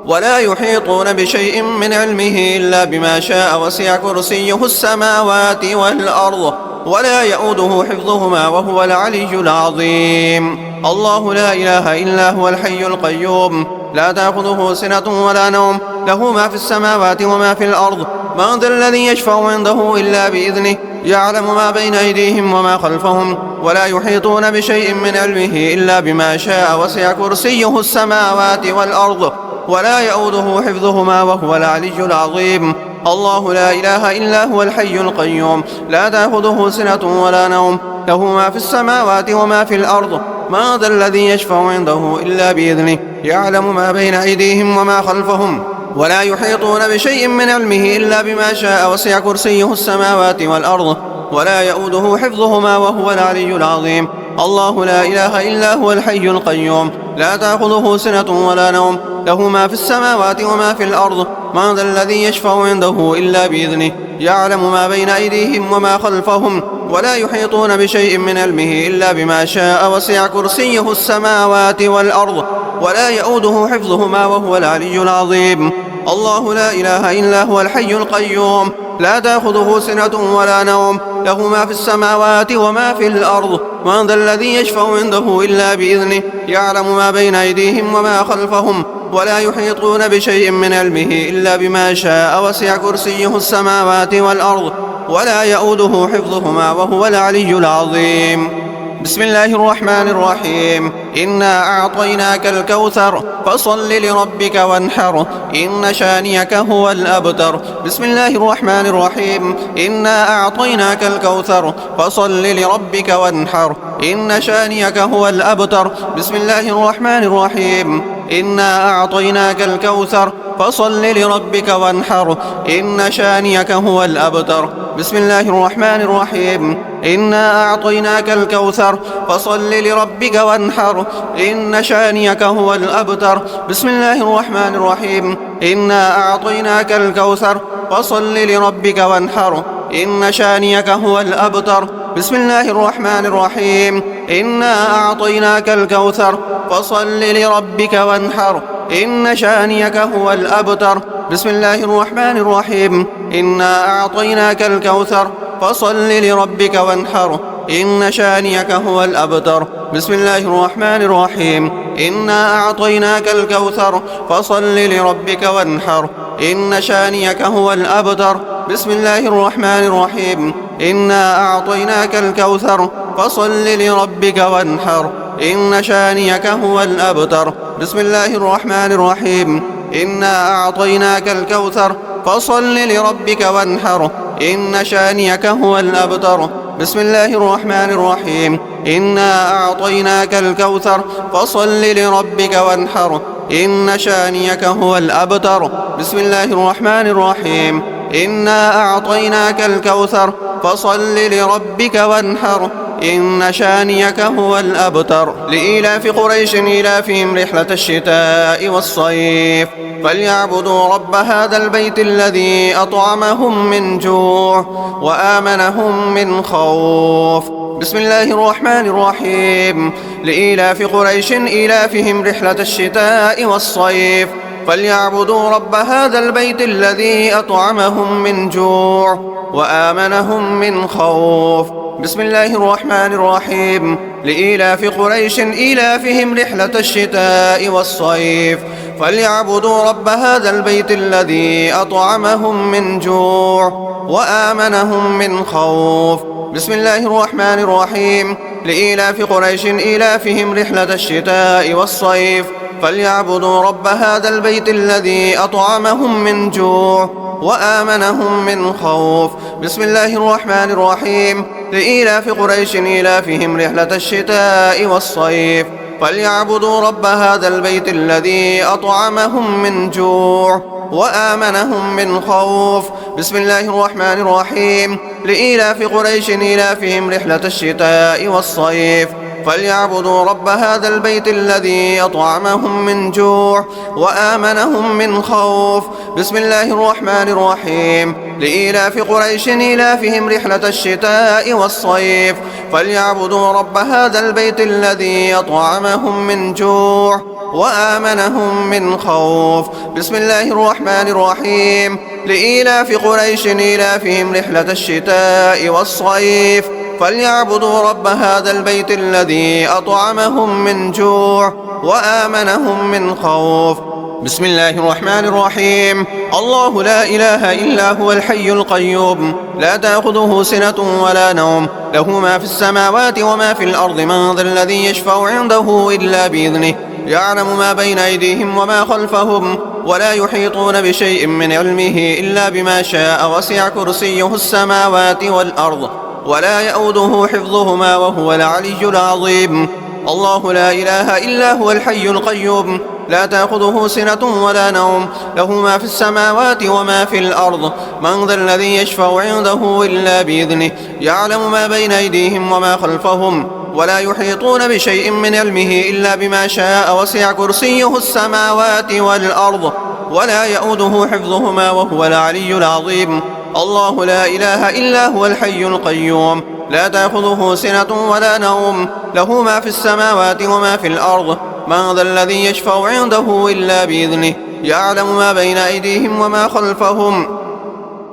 ولا يحيطون بشيء من علمه إلا بما شاء وسع كرسيه السماوات والأرض ولا يؤوده حفظهما وهو العلي العظيم. الله لا إله إلا هو الحي القيوم لا تأخذه سنة ولا نوم له ما في السماوات وما في الأرض من ذا الذي يشفع عنده إلا بإذنه يعلم ما بين أيديهم وما خلفهم ولا يحيطون بشيء من علمه إلا بما شاء وسع كرسيه السماوات والأرض ولا يؤوده حفظهما وهو العلي العظيم. الله لا إله إلا هو الحي القيوم لا تأخذه سنة ولا نوم له ما في السماوات وما في الأرض من ذا الذي يشفع عنده إلا بإذنه يعلم ما بين أيديهم وما خلفهم ولا يحيطون بشيء من علمه إلا بما شاء وسع كرسيه السماوات والأرض ولا يؤوده حفظهما وهو العلي العظيم. الله لا إله إلا هو الحي القيوم لا تأخذه سنة ولا نوم له ما في السماوات وما في الأرض من ذا الذي يشفع عنده إلا بإذنه يعلم ما بين أيديهم وما خلفهم ولا يحيطون بشيء من علمه إلا بما شاء وسع كرسيه السماوات والأرض ولا يؤوده حفظهما وهو العلي العظيم. الله لا إله إلا هو الحي القيوم لا تأخذه سنة ولا نوم له ما في السماوات وما في الأرض من ذا الذي يشفع عنده إلا بإذنه يعلم ما بين أيديهم وما خلفهم ولا يحيطون بشيء من علمه إلا بما شاء وسع كرسيه السماوات والأرض ولا يؤوده حفظهما وهو العلي العظيم. بسم الله الرحمن الرحيم. إنا أعطيناك الكوثر فصل لربك وانحر إن شانئك هو الأبتر. بسم الله الرحمن الرحيم. إنا أعطيناك الكوثر فصل لربك وانحر إن شانئك هو الأبتر. بسم الله الرحمن الرحيم. إنا أعطيناك الكوثر فصل لربك وانحر إن شانئك هو الأبتر. بسم الله الرحمن الرحيم. إنا أعطيناك الكوثر فصل لربك وانحر إن شانئك هو الأبتر. بسم الله الرحمن الرحيم. إنا أعطيناك الكوثر فصل لربك وانحر إن شانئك هو الأبتر. بسم الله الرحمن الرحيم. إنا أعطيناك الكوثر فصل لربك وانحر إن شانئك هو الأبتر. بسم الله الرحمن الرحيم. إنا أعطيناك الكوثر فصل لربك وانحر إن شانئك هو الأبتر. بسم الله الرحمن الرحيم. إنا أعطيناك الكوثر فصل لربك وانحر إن شانئك هو الأبتر. بسم الله الرحمن الرحيم. إنا أعطيناك الكوثر فصل لربك وانحر إن شانئك هو الأبتر. بسم الله الرحمن الرحيم. إنا أعطيناك الكوثر فصل لربك وانحر إن شانئك هو الأبتر. بسم الله الرحمن الرحيم. إنا أعطيناك الكوثر فصل لربك وانحر إن شانئك هو الأبتر. بسم الله الرحمن الرحيم. إنا أعطيناك الكوثر فصل لربك وانحر إن شانئك هو الأبتر. لإيلاف قريش إيلافهم رحلة الشتاء والصيف فليعبدوا رب هذا البيت الذي أطعمهم من جوع وآمنهم من خوف. بسم الله الرحمن الرحيم. لإيلاف قريش إيلافهم رحلة الشتاء والصيف فليعبدوا رب هذا البيت الذي أطعمهم من جوع وآمنهم من خوف. بسم الله الرحمن الرحيم. لإيلاف قريش إيلافهم رحلة الشتاء والصيف فليعبدوا رب هذا البيت الذي أطعمهم من جوع وآمنهم من خوف. بسم الله الرحمن الرحيم. لإيلاف قريش إيلافهم رحلة الشتاء والصيف فليعبدوا رب هذا البيت الذي أطعمهم من جوع وآمنهم من خوف. بسم الله الرحمن الرحيم. لإيلاف قريش إيلافهم رحلة الشتاء والصيف فليعبدوا رب هذا البيت الذي أطعمهم من جوع وآمنهم من خوف. بسم الله الرحمن الرحيم. لإيلاف قريش إيلافهم رحلة الشتاء والصيف فليعبدوا رب هذا البيت الذي أطعمهم من جوع وآمنهم من خوف. بسم الله الرحمن الرحيم. لإيلاف قريش إيلافهم رحلة الشتاء والصيف فليعبدوا رب هذا البيت الذي أطعمهم من جوع وآمنهم من خوف. بسم الله الرحمن الرحيم. لإيلاف قريش إيلافهم رحلة الشتاء والصيف فليعبدوا رب هذا البيت الذي أطعمهم من جوع وآمنهم من خوف. بسم الله الرحمن الرحيم. الله لا إله إلا هو الحي القيوم لا تأخذه سنة ولا نوم له ما في السماوات وما في الأرض من ذا الذي يشفع عنده إلا بإذنه يعلم ما بين أيديهم وما خلفهم ولا يحيطون بشيء من علمه إلا بما شاء وسع كرسيه السماوات والأرض ولا يؤوده حفظهما وهو العلي العظيم. الله لا إله إلا هو الحي القيوم لا تأخذه سنة ولا نوم له ما في السماوات وما في الأرض من ذا الذي يشفع عنده إلا بإذنه يعلم ما بين أيديهم وما خلفهم ولا يحيطون بشيء من علمه إلا بما شاء وسع كرسيه السماوات والأرض ولا يؤوده حفظهما وهو العلي العظيم. الله لا إله إلا هو الحي القيوم لا تأخذه سنة ولا نوم له ما في السماوات وما في الأرض من ذا الذي يشفع عنده إلا بإذنه يعلم ما بين أيديهم وما خلفهم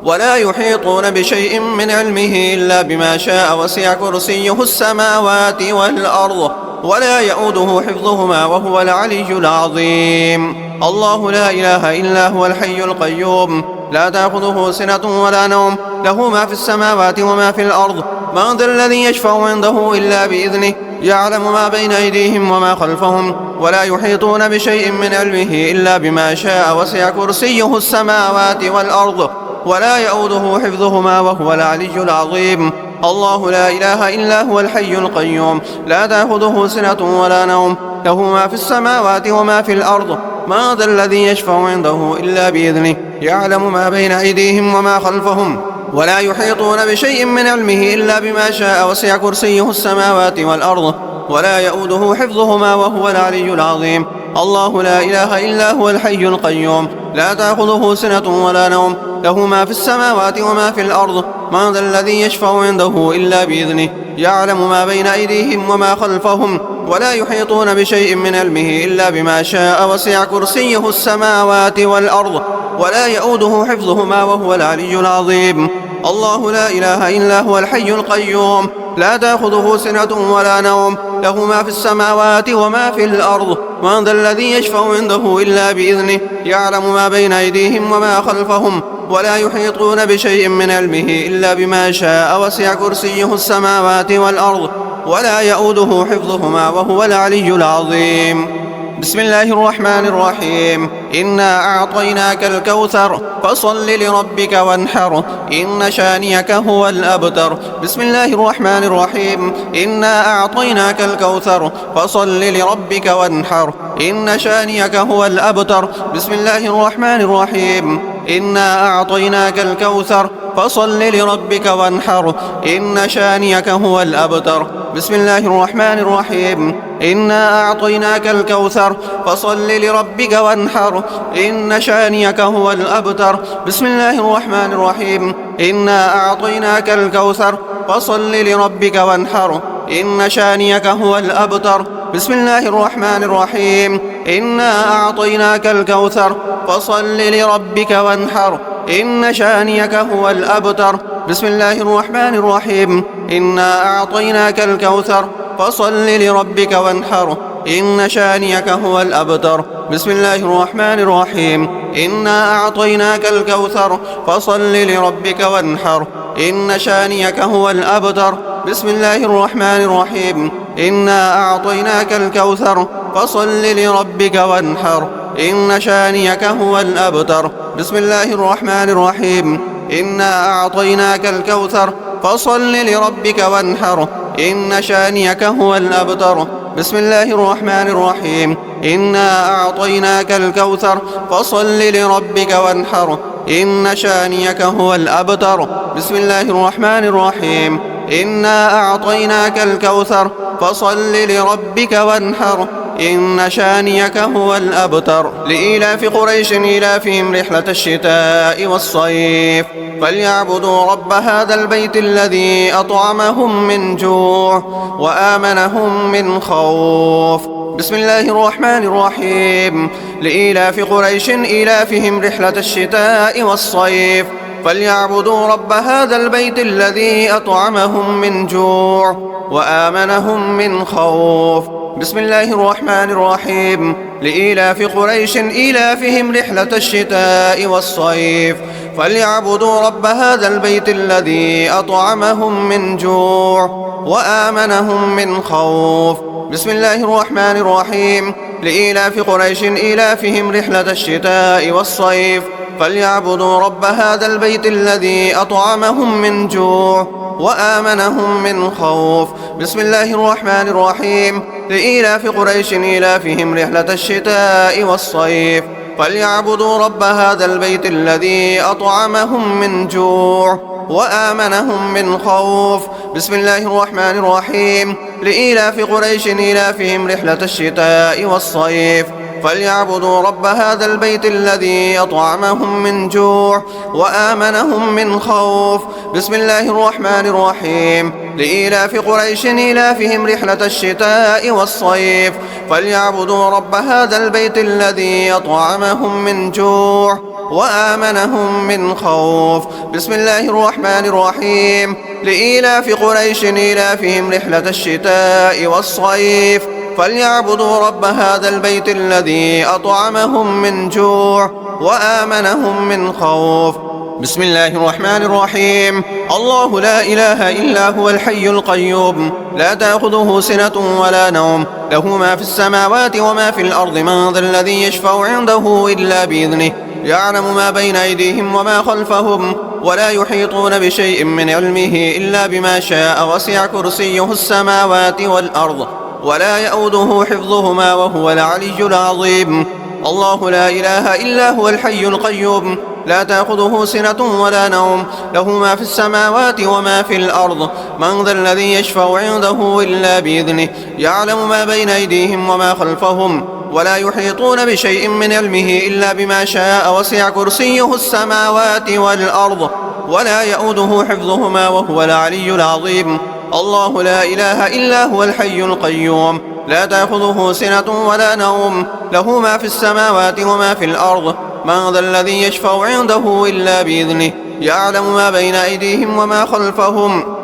ولا يحيطون بشيء من علمه إلا بما شاء وسع كرسيه السماوات والأرض ولا يؤوده حفظهما وهو العلي العظيم. الله لا إله إلا هو الحي القيوم لا تأخذه سنة ولا نوم له ما في السماوات وما في الأرض من ذا الذي يشفع عنده إلا بإذنه يعلم ما بين أيديهم وما خلفهم ولا يحيطون بشيء من علمه إلا بما شاء وسع كرسيه السماوات والأرض ولا يؤوده حفظهما وهو العلي العظيم. الله لا إله إلا هو الحي القيوم لا تأخذه سنة ولا نوم له ما في السماوات وما في الأرض ما ذا الذي يشفع عنده إلا بإذنه يعلم ما بين أيديهم وما خلفهم ولا يحيطون بشيء من علمه إلا بما شاء وسع كرسيه السماوات والأرض ولا يؤوده حفظهما وهو العلي العظيم. الله لا إله إلا هو الحي القيوم لا تأخذه سنة ولا نوم له ما في السماوات وما في الأرض من ذا الذي يشفع عنده إلا بإذنه يعلم ما بين أيديهم وما خلفهم ولا يحيطون بشيء من علمه إلا بما شاء وسع كرسيه السماوات والأرض ولا يؤوده حفظهما وهو العلي العظيم. الله لا إله إلا هو الحي القيوم لا تأخذه سنة ولا نوم له ما في السماوات وما في الأرض من ذا الذي يشفع عنده إلا بإذنه يعلم ما بين أيديهم وما خلفهم ولا يحيطون بشيء من علمه إلا بما شاء وسع كرسيه السماوات والأرض ولا يؤوده حفظهما وهو العلي العظيم. بسم الله الرحمن الرحيم. إنا أعطيناك الكوثر فصل لربك وانحر إن شانئك هو الأبتر. بسم الله الرحمن الرحيم. إنا أعطيناك الكوثر فصل لربك وانحر إن شانئك هو الأبتر. بسم الله الرحمن الرحيم. إنا أعطيناك الكوثر فصل لربك وانحر إن شانئك هو الأبتر. بسم الله الرحمن الرحيم. إنا أعطيناك الكوثر فصل لربك وانحر إن شانئك هو الأبتر. بسم الله الرحمن الرحيم. إنا أعطيناك الكوثر فصل لربك وانحر إن شانئك هو الأبتر. بسم الله الرحمن الرحيم. إنا أعطيناك الكوثر فصل لربك وانحر إن شانئك هو الأبتر. بسم الله الرحمن الرحيم. إنا أعطيناك الكوثر فصل لربك وانحر إن شانئك هو الأبتر. بسم الله الرحمن الرحيم. إنا أعطيناك الكوثر فصل لربك وانحر إن شانئك هو الأبتر. بسم الله الرحمن الرحيم. إنا أعطيناك الكوثر فصل لربك وانحر إن شانئك هو الأبتر. بسم الله الرحمن الرحيم. إنا أعطيناك الكوثر فصل لربك وانحر إن شانئك هو الأبتر. بسم الله الرحمن الرحيم. إنا أعطيناك الكوثر فصل لربك وانحر إن شانئك هو الأبتر. بسم الله الرحمن الرحيم. إنا أعطيناك الكوثر فصل لربك وانحر إن شانئك هو الأبتر. لإيلاف قريش إيلافهم رحلة الشتاء والصيف فليعبدوا رب هذا البيت الذي أطعمهم من جوع وآمنهم من خوف. بسم الله الرحمن الرحيم. لإيلاف قريش إيلافهم رحلة الشتاء والصيف فليعبدوا رب هذا البيت الذي أطعمهم من جوع وآمنهم من خوف. بسم الله الرحمن الرحيم. لإيلاف قريش إيلافهم رحلة الشتاء والصيف فليعبدوا رب هذا البيت الذي أطعمهم من جوع وآمنهم من خوف. بسم الله الرحمن الرحيم. لإيلاف قريش إيلافهم رحلة الشتاء والصيف فليعبدوا رب هذا البيت الذي أطعمهم من جوع وآمنهم من خوف. بسم الله الرحمن الرحيم. لإيلاف قريش إيلافهم رحلة الشتاء والصيف فليعبدوا رب هذا البيت الذي أطعمهم من جوع وآمنهم من خوف. بسم الله الرحمن الرحيم. لإيلاف قريش إيلافهم رحلة الشتاء والصيف فليعبدوا رب هذا البيت الذي أطعمهم من جوع وآمنهم من خوف. بسم الله الرحمن الرحيم. لإيلاف قريش إيلافهم رحلة الشتاء والصيف فليعبدوا رب هذا البيت الذي أطعمهم من جوع وآمنهم من خوف. بسم الله الرحمن الرحيم. لإيلاف قريش إيلافهم رحلة الشتاء والصيف فليعبدوا رب هذا البيت الذي أطعمهم من جوع وآمنهم من خوف. بسم الله الرحمن الرحيم. الله لا إله إلا هو الحي القيوم لا تأخذه سنة ولا نوم له ما في السماوات وما في الأرض من ذا الذي يشفع عنده إلا بإذنه يعلم ما بين أيديهم وما خلفهم ولا يحيطون بشيء من علمه إلا بما شاء وسع كرسيه السماوات والأرض ولا يؤوده حفظهما وهو العلي العظيم. الله لا إله إلا هو الحي القيوم لا تأخذه سنة ولا نوم له ما في السماوات وما في الأرض من ذا الذي يشفع عنده إلا بإذنه يعلم ما بين أيديهم وما خلفهم ولا يحيطون بشيء من علمه إلا بما شاء وسع كرسيه السماوات والأرض ولا يؤوده حفظهما وهو العلي العظيم. الله لا إله إلا هو الحي القيوم لا تأخذه سنة ولا نوم له ما في السماوات وما في الأرض من ذا الذي يشفع عنده إلا بإذنه يعلم ما بين أيديهم وما خلفهم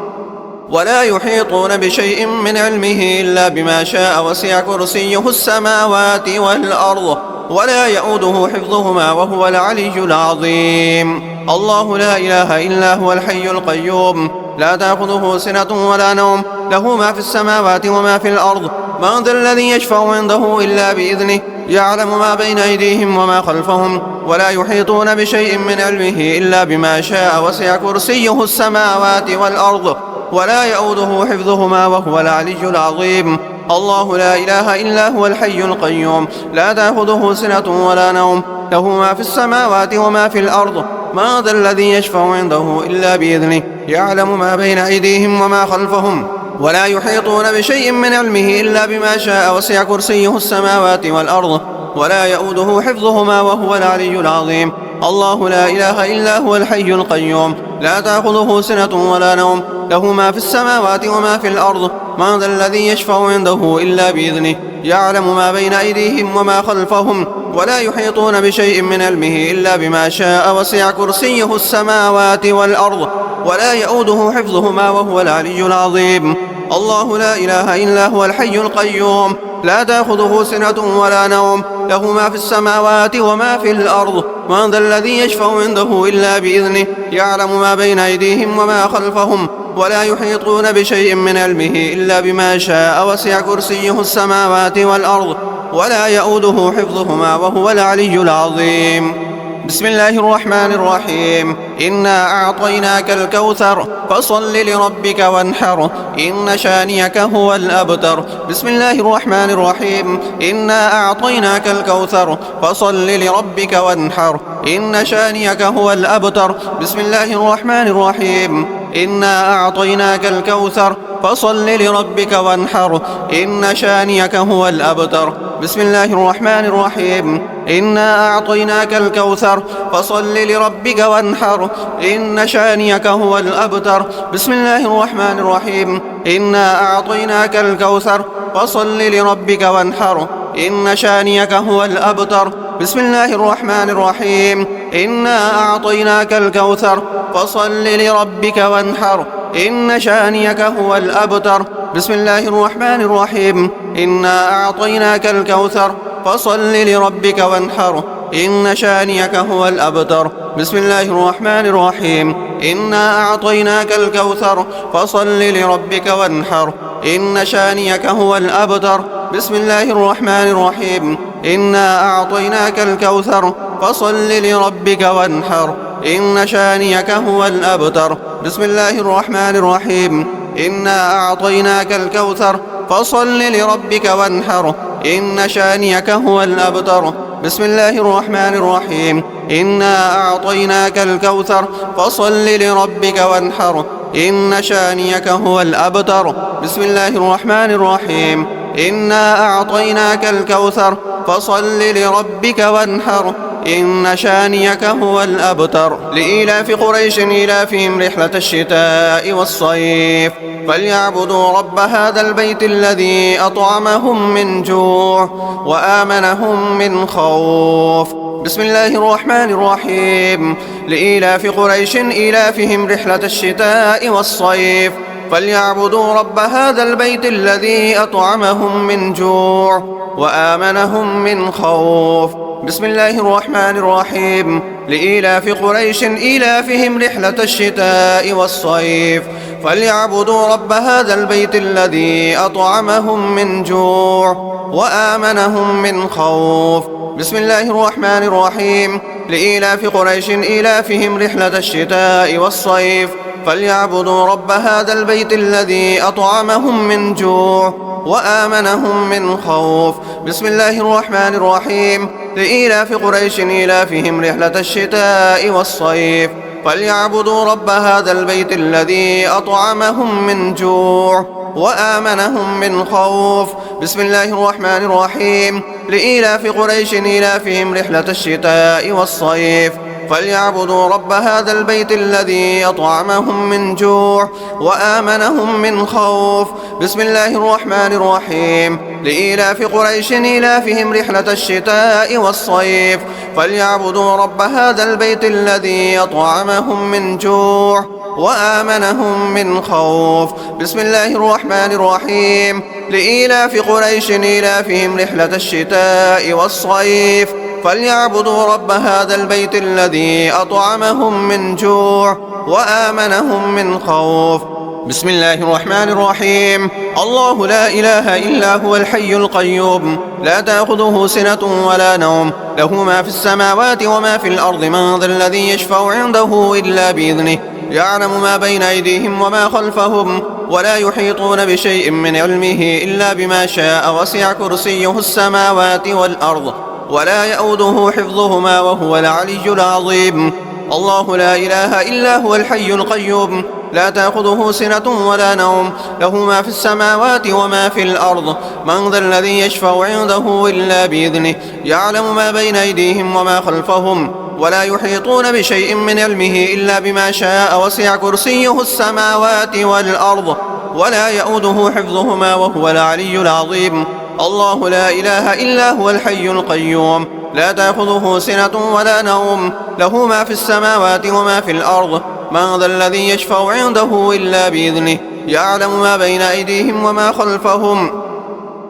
ولا يحيطون بشيء من علمه إلا بما شاء وسع كرسيه السماوات والأرض ولا يؤوده حفظهما وهو العلي العظيم. الله لا إله إلا هو الحي القيوم لا تأخذه سنة ولا نوم له ما في السماوات وما في الأرض من ذا الذي يشفع عنده إلا بإذنه يعلم ما بين أيديهم وما خلفهم ولا يحيطون بشيء من علمه إلا بما شاء وسع كرسيه السماوات والأرض ولا يؤوده حفظهما وهو العلي العظيم. الله لا إله إلا هو الحي القيوم لا تأخذه سنة ولا نوم له ما في السماوات وما في الأرض ما ذا الذي يشفع عنده إلا بإذنه يعلم ما بين أيديهم وما خلفهم ولا يحيطون بشيء من علمه إلا بما شاء وسع كرسيه السماوات والأرض ولا يؤوده حفظهما وهو العلي العظيم. الله لا إله إلا هو الحي القيوم لا تأخذه سنة ولا نوم له ما في السماوات وما في الأرض من ذا الذي يشفع عنده إلا بإذنه يعلم ما بين أيديهم وما خلفهم ولا يحيطون بشيء من علمه إلا بما شاء وسع كرسيه السماوات والأرض ولا يؤوده حفظهما وهو العلي العظيم. الله لا إله إلا هو الحي القيوم لا تأخذه سنة ولا نوم له ما في السماوات وما في الأرض من ذا الذي يشفع عنده إلا بإذنه يعلم ما بين أيديهم وما خلفهم ولا يحيطون بشيء من علمه إلا بما شاء وسع كرسيه السماوات والأرض ولا يؤوده حفظهما وهو العلي العظيم. بسم الله الرحمن الرحيم إنا أعطيناك الكوثر فصل لربك وانحر إن شانئك هو الأبتر. بسم الله الرحمن الرحيم إنا أعطيناك الكوثر فصل لربك وانحر إن شانئك هو الأبتر. بسم الله الرحمن الرحيم إنا أعطيناك الكوثر فصل لربك وانحر إن شانئك هو الأبتر. بسم الله الرحمن الرحيم إنا أعطيناك الكوثر فصل لربك وانحر إن شانئك هو الأبتر. بسم الله الرحمن الرحيم إنا أعطيناك الكوثر فصل لربك وانحر إن شانئك هو الأبتر. بسم الله الرحمن الرحيم إنا أعطيناك الكوثر فصل لربك وانحر إن شانئك هو الأبتر. بسم الله الرحمن الرحيم إنا أعطيناك الكوثر فصل لربك وانحر إن شانئك هو الأبتر. بسم الله الرحمن الرحيم إنا أعطيناك الكوثر فصل لربك وانحر إن شانئك هو الأبتر. بسم الله الرحمن الرحيم إنا أعطيناك الكوثر فصل لربك وانحر إن شانئك هو الأبتر. بسم الله الرحمن الرحيم إنا أعطيناك الكوثر فصل لربك وانحر إن شانئك هو الأبتر. بسم الله الرحمن الرحيم إنا أعطيناك الكوثر فصل لربك وانحر إن شانئك هو الأبتر. بسم الله الرحمن الرحيم إنا أعطيناك الكوثر فصل لربك وانحر إن شانئك هو الأبتر. لإيلاف قريش إيلافهم رحلة الشتاء والصيف فليعبدوا رب هذا البيت الذي أطعمهم من جوع وآمنهم من خوف. بسم الله الرحمن الرحيم لإيلاف قريش إيلافهم رحلة الشتاء والصيف فليعبدوا رب هذا البيت الذي أطعمهم من جوع وآمنهم من خوف. بسم الله الرحمن الرحيم لإيلاف قريش إيلافهم رحلة الشتاء والصيف فليعبدوا رب هذا البيت الذي أطعمهم من جوع وآمنهم من خوف. بسم الله الرحمن الرحيم لإيلاف قريش إيلافهم رحلة الشتاء والصيف فليعبدوا رب هذا البيت الذي أطعمهم من جوع وآمنهم من خوف. بسم الله الرحمن الرحيم لإيلاف قريش إيلافهم رحلة الشتاء والصيف فليعبدوا رب هذا البيت الذي أطعمهم من جوع وآمنهم من خوف. بسم الله الرحمن الرحيم لإيلاف قريش إيلافهم رحلة الشتاء والصيف فليعبدوا رب هذا البيت الذي أطعمهم من جوع وآمنهم من خوف. بسم الله الرحمن الرحيم لإيلاف قريش إيلافهم رحلة الشتاء والصيف فليعبدوا رب هذا البيت الذي أطعمهم من جوع وآمنهم من خوف. بسم الله الرحمن الرحيم لإيلاف قريش إيلافهم رحلة الشتاء والصيف فليعبدوا رب هذا البيت الذي أطعمهم من جوع وآمنهم من خوف. بسم الله الرحمن الرحيم الله لا إله إلا هو الحي القيوم لا تأخذه سنة ولا نوم له ما في السماوات وما في الأرض من ذا الذي يشفع عنده إلا بإذنه يعلم ما بين أيديهم وما خلفهم ولا يحيطون بشيء من علمه إلا بما شاء وسع كرسيه السماوات والأرض ولا يؤوده حفظهما وهو العلي العظيم. الله لا إله إلا هو الحي القيوم لا تأخذه سنة ولا نوم له ما في السماوات وما في الأرض من ذا الذي يشفع عنده إلا بإذنه يعلم ما بين أيديهم وما خلفهم ولا يحيطون بشيء من علمه إلا بما شاء وسع كرسيه السماوات والأرض ولا يؤوده حفظهما وهو العلي العظيم. الله لا إله إلا هو الحي القيوم لا تأخذه سنة ولا نوم له ما في السماوات وما في الأرض من ذا الذي يشفع عنده إلا بإذنه يعلم ما بين أيديهم وما خلفهم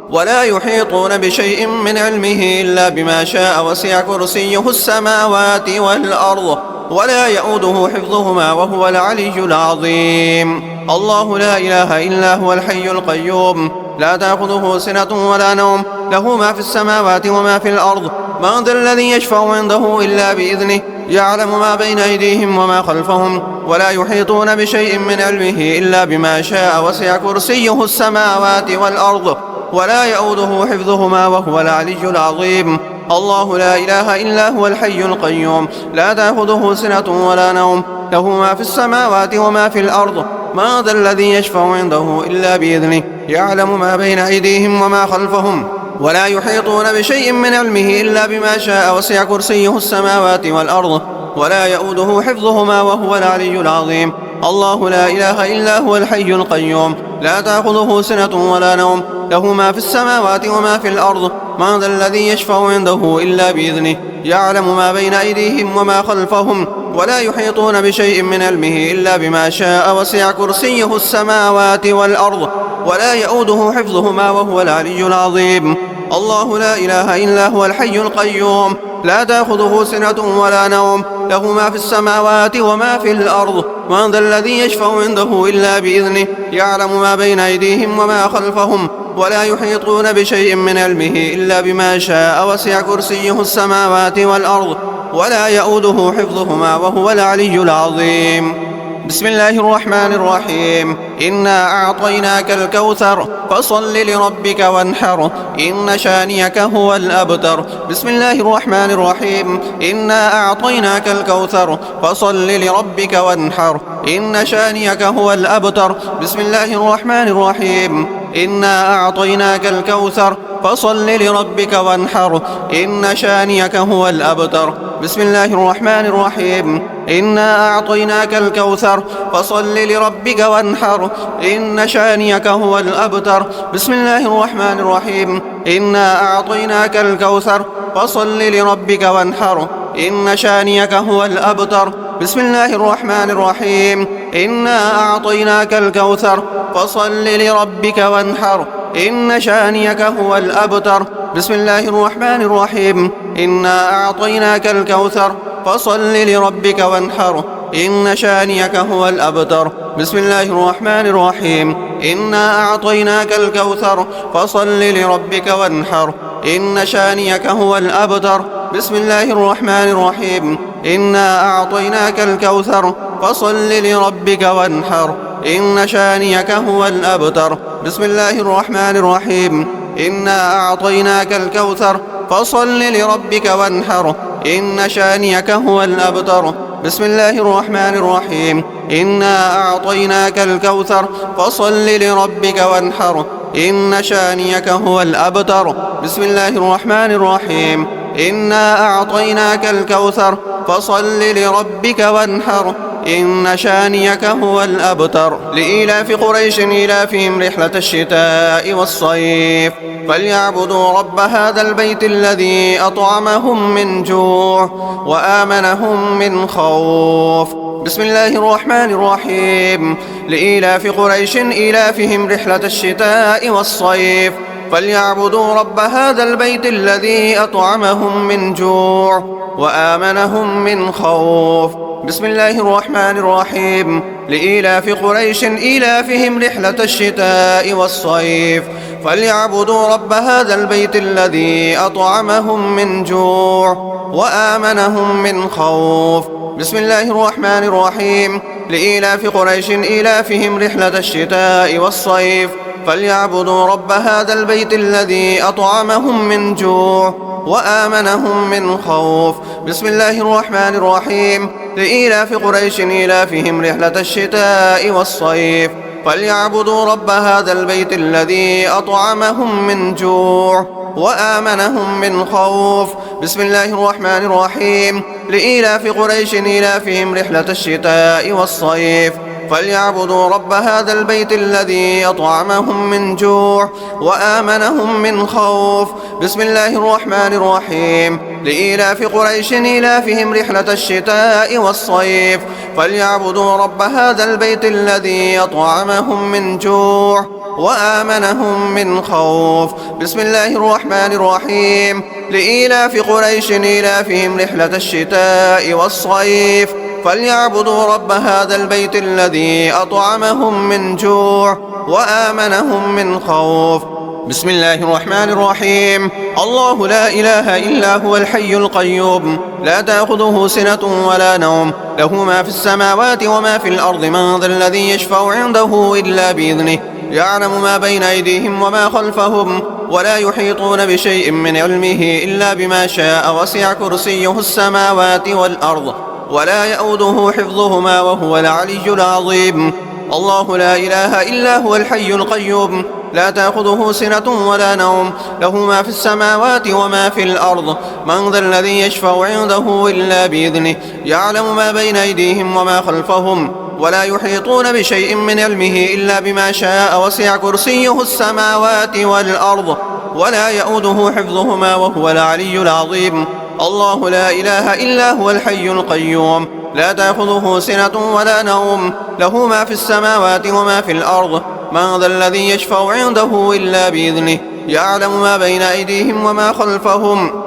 ولا يحيطون بشيء من علمه إلا بما شاء وسع كرسيه السماوات والأرض ولا يؤوده حفظهما وهو العلي العظيم. الله لا إله إلا هو الحي القيوم لا تأخذه سنة ولا نوم له ما في السماوات وما في الأرض من ذا الذي يشفع عنده إلا بإذنه يعلم ما بين أيديهم وما خلفهم ولا يحيطون بشيء من علمه إلا بما شاء وسع كرسيه السماوات والأرض ولا يؤوده حفظهما وهو العلي العظيم. الله لا إله إلا هو الحي القيوم لا تأخذه سنة ولا نوم له ما في السماوات وما في الأرض ما ذا الذي يشفع عنده إلا بإذنه يعلم ما بين أيديهم وما خلفهم ولا يحيطون بشيء من علمه إلا بما شاء وسع كرسيه السماوات والأرض ولا يؤوده حفظهما وهو العلي العظيم. الله لا إله إلا هو الحي القيوم لا تأخذه سنة ولا نوم له ما في السماوات وما في الأرض من ذا الذي يشفع عنده إلا بإذنه يعلم ما بين أيديهم وما خلفهم ولا يحيطون بشيء من علمه إلا بما شاء وسع كرسيه السماوات والأرض ولا يؤوده حفظهما وهو العلي العظيم. الله لا إله إلا هو الحي القيوم لا تأخذه سنة ولا نوم له ما في السماوات وما في الأرض من ذا الذي يشفع عنده إلا بإذنه يعلم ما بين أيديهم وما خلفهم ولا يحيطون بشيء من علمه إلا بما شاء وسع كرسيه السماوات والأرض ولا يؤوده حفظهما وهو العلي العظيم. بسم الله الرحمن الرحيم. إنا أعطيناك الكوثر فصل لربك وانحر إن شانئك هو الأبتر. بسم الله الرحمن الرحيم. إنا أعطيناك الكوثر فصل لربك وانحر إن شانئك هو الأبتر. بسم الله الرحمن الرحيم. إنا أعطيناك الكوثر فصل لربك وانحر إن شانئك هو الأبتر. بسم الله الرحمن الرحيم. إنا أعطيناك الكوثر فصل لربك وانحر إن شانئك هو الأبتر. بسم الله الرحمن الرحيم. إنا أعطيناك الكوثر فصل لربك وانحر إن شانئك هو الأبتر. بسم الله الرحمن الرحيم. إنا أعطيناك الكوثر فصل لربك وانحر إن شانئك هو الأبتر. بسم الله الرحمن الرحيم. إنا أعطيناك الكوثر فصل لربك وانحر إن شانئك هو الأبتر. بسم الله الرحمن الرحيم. إنا أعطيناك الكوثر فصل لربك وانحر إن شانئك هو الأبتر. بسم الله الرحمن الرحيم. إنا أعطيناك الكوثر فصل لربك وانحر إن شانئك هو الأبتر. بسم الله الرحمن الرحيم. إنا أعطيناك الكوثر فصل لربك وانحر إن شانئك هو الأبتر. بسم الله الرحمن الرحيم. إنا أعطيناك الكوثر فصل لربك وانحر إن شانئك هو الأبتر. بسم الله الرحمن الرحيم. إنا أعطيناك الكوثر فصل لربك وانحر إن شانئك هو الأبتر. لإيلاف قريش إيلافهم رحلة الشتاء والصيف فليعبدوا رب هذا البيت الذي أطعمهم من جوع وآمنهم من خوف. بسم الله الرحمن الرحيم. لإيلاف قريش إيلافهم رحلة الشتاء والصيف فليعبدوا رب هذا البيت الذي أطعمهم من جوع وآمنهم من خوف. بسم الله الرحمن الرحيم. لإيلاف قريش إيلافهم رحلة الشتاء والصيف فليعبدوا رب هذا البيت الذي أطعمهم من جوع وآمنهم من خوف. بسم الله الرحمن الرحيم. لإيلاف قريش إيلافهم رحلة الشتاء والصيف فليعبدوا رب هذا البيت الذي أطعمهم من جوع وآمنهم من خوف. بسم الله الرحمن الرحيم. لإيلاف قريش إيلافهم رحلة الشتاء والصيف فليعبدوا رب هذا البيت الذي أطعمهم من جوع وآمنهم من خوف. بسم الله الرحمن الرحيم. لإيلاف قريش إيلافهم رحلة الشتاء والصيف فليعبدوا رب هذا البيت الذي أطعمهم من جوع وآمنهم من خوف. بسم الله الرحمن الرحيم. لإيلاف قريش إيلافهم رحلة الشتاء والصيف. فليعبدوا رب هذا البيت الذي أطعمهم من جوع وآمنهم من خوف. بسم الله الرحمن الرحيم. لإيلاف قريش إيلافهم رحلة الشتاء والصيف. فليعبدوا رب هذا البيت الذي أطعمهم من جوع وآمنهم من خوف. بسم الله الرحمن الرحيم. الله لا إله إلا هو الحي القيوم لا تأخذه سنة ولا نوم له ما في السماوات وما في الأرض من ذا الذي يشفع عنده إلا بإذنه يعلم ما بين أيديهم وما خلفهم ولا يحيطون بشيء من علمه إلا بما شاء وسع كرسيه السماوات والأرض ولا يؤوده حفظهما وهو العلي العظيم. الله لا إله إلا هو الحي القيوم لا تأخذه سنة ولا نوم له ما في السماوات وما في الأرض من ذا الذي يشفع عنده إلا بإذنه يعلم ما بين أيديهم وما خلفهم ولا يحيطون بشيء من علمه إلا بما شاء وسع كرسيه السماوات والأرض ولا يؤوده حفظهما وهو العلي العظيم. الله لا إله إلا هو الحي القيوم لا تأخذه سنة ولا نوم له ما في السماوات وما في الأرض من ذا الذي يشفع عنده إلا بإذنه يعلم ما بين أيديهم وما خلفهم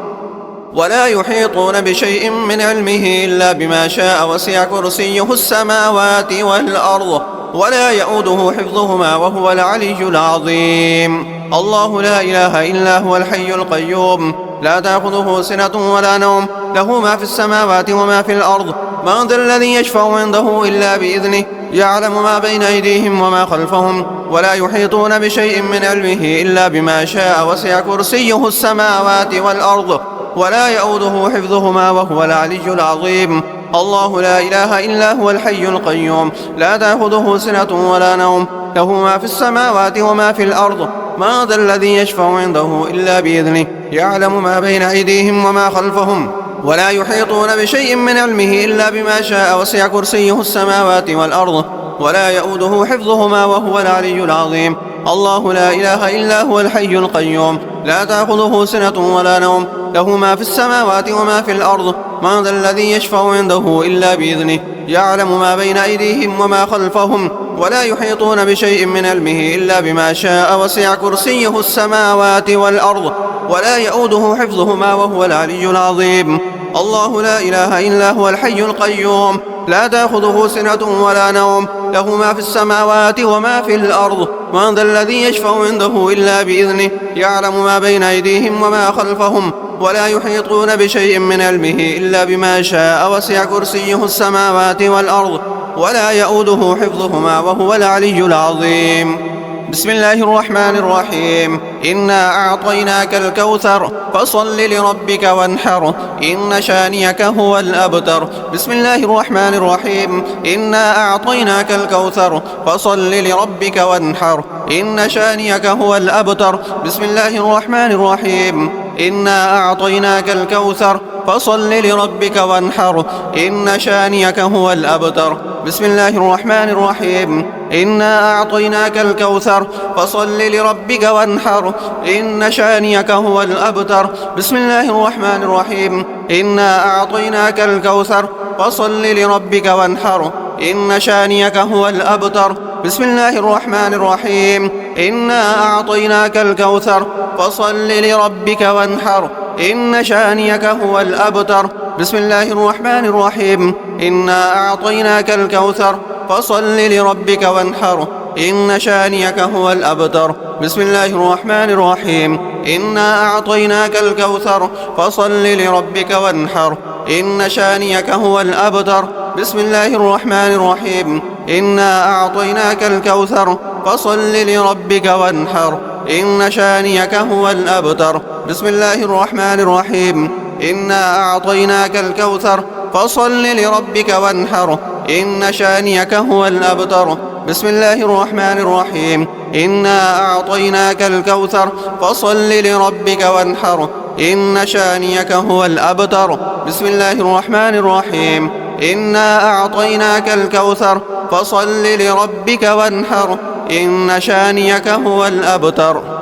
ولا يحيطون بشيء من علمه إلا بما شاء وسع كرسيه السماوات والأرض ولا يؤوده حفظهما وهو العلي العظيم. الله لا إله إلا هو الحي القيوم لا تأخذه سنة ولا نوم له ما في السماوات وما في الأرض من ذا الذي يشفع عنده إلا بإذنه يعلم ما بين أيديهم وما خلفهم ولا يحيطون بشيء من علمه إلا بما شاء وسع كرسيه السماوات والأرض ولا يؤوده حفظهما وهو العلي العظيم. الله لا إله إلا هو الحي القيوم لا تأخذه سنة ولا نوم له ما في السماوات وما في الأرض ما ذا الذي يشفع عنده إلا بإذنه يعلم ما بين أيديهم وما خلفهم ولا يحيطون بشيء من علمه إلا بما شاء وسع كرسيه السماوات والأرض ولا يؤوده حفظهما وهو العلي العظيم. الله لا إله إلا هو الحي القيوم لا تأخذه سنة ولا نوم له ما في السماوات وما في الأرض من ذا الذي يشفع عنده إلا بإذنه يعلم ما بين أيديهم وما خلفهم ولا يحيطون بشيء من علمه إلا بما شاء وسع كرسيه السماوات والأرض ولا يؤوده حفظهما وهو العلي العظيم. الله لا إله إلا هو الحي القيوم لا تأخذه سنة ولا نوم له ما في السماوات وما في الأرض من ذا الذي يشفع عنده إلا بإذنه يعلم ما بين أيديهم وما خلفهم ولا يحيطون بشيء من علمه إلا بما شاء وسع كرسيه السماوات والأرض ولا يؤوده حفظهما وهو العلي العظيم. بسم الله الرحمن الرحيم. إنا أعطيناك الكوثر فصل لربك وانحر إن شانئك هو الأبتر. بسم الله الرحمن الرحيم. إنا أعطيناك الكوثر فصل لربك وانحر إن شانئك هو الأبتر. بسم الله الرحمن الرحيم. إنا أعطيناك الكوثر فصل لربك وانحر إن شانئك هو الأبتر. بسم الله الرحمن الرحيم. إنا أعطيناك الكوثر فصل لربك وانحر إن شانئك هو الأبتر. بسم الله الرحمن الرحيم. إنا أعطيناك الكوثر فصل لربك وانحر إن شانئك هو الأبتر. بسم الله الرحمن الرحيم. إنا أعطيناك الكوثر فصل لربك وانحر إن شانئك هو الأبتر. بسم الله الرحمن الرحيم. إنا أعطيناك الكوثر فصل لربك وانحر إن شانئك هو الأبتر. بسم الله الرحمن الرحيم. إنا أعطيناك الكوثر فصل لربك وانحر إن شانئك هو الأبتر. بسم الله الرحمن الرحيم. إنا أعطيناك الكوثر فصل لربك وانحر إن شانئك هو الأبتر. بسم الله الرحمن الرحيم. إنا أعطيناك الكوثر فصل لربك وانحر إن شانئك هو الأبتر. بسم الله الرحمن الرحيم. إنا أعطيناك الكوثر فصل لربك وانحر إن شانئك هو الأبتر. بسم الله الرحمن الرحيم. إنا أعطيناك الكوثر فصل لربك وانحر إن شانيك هو الأبتر.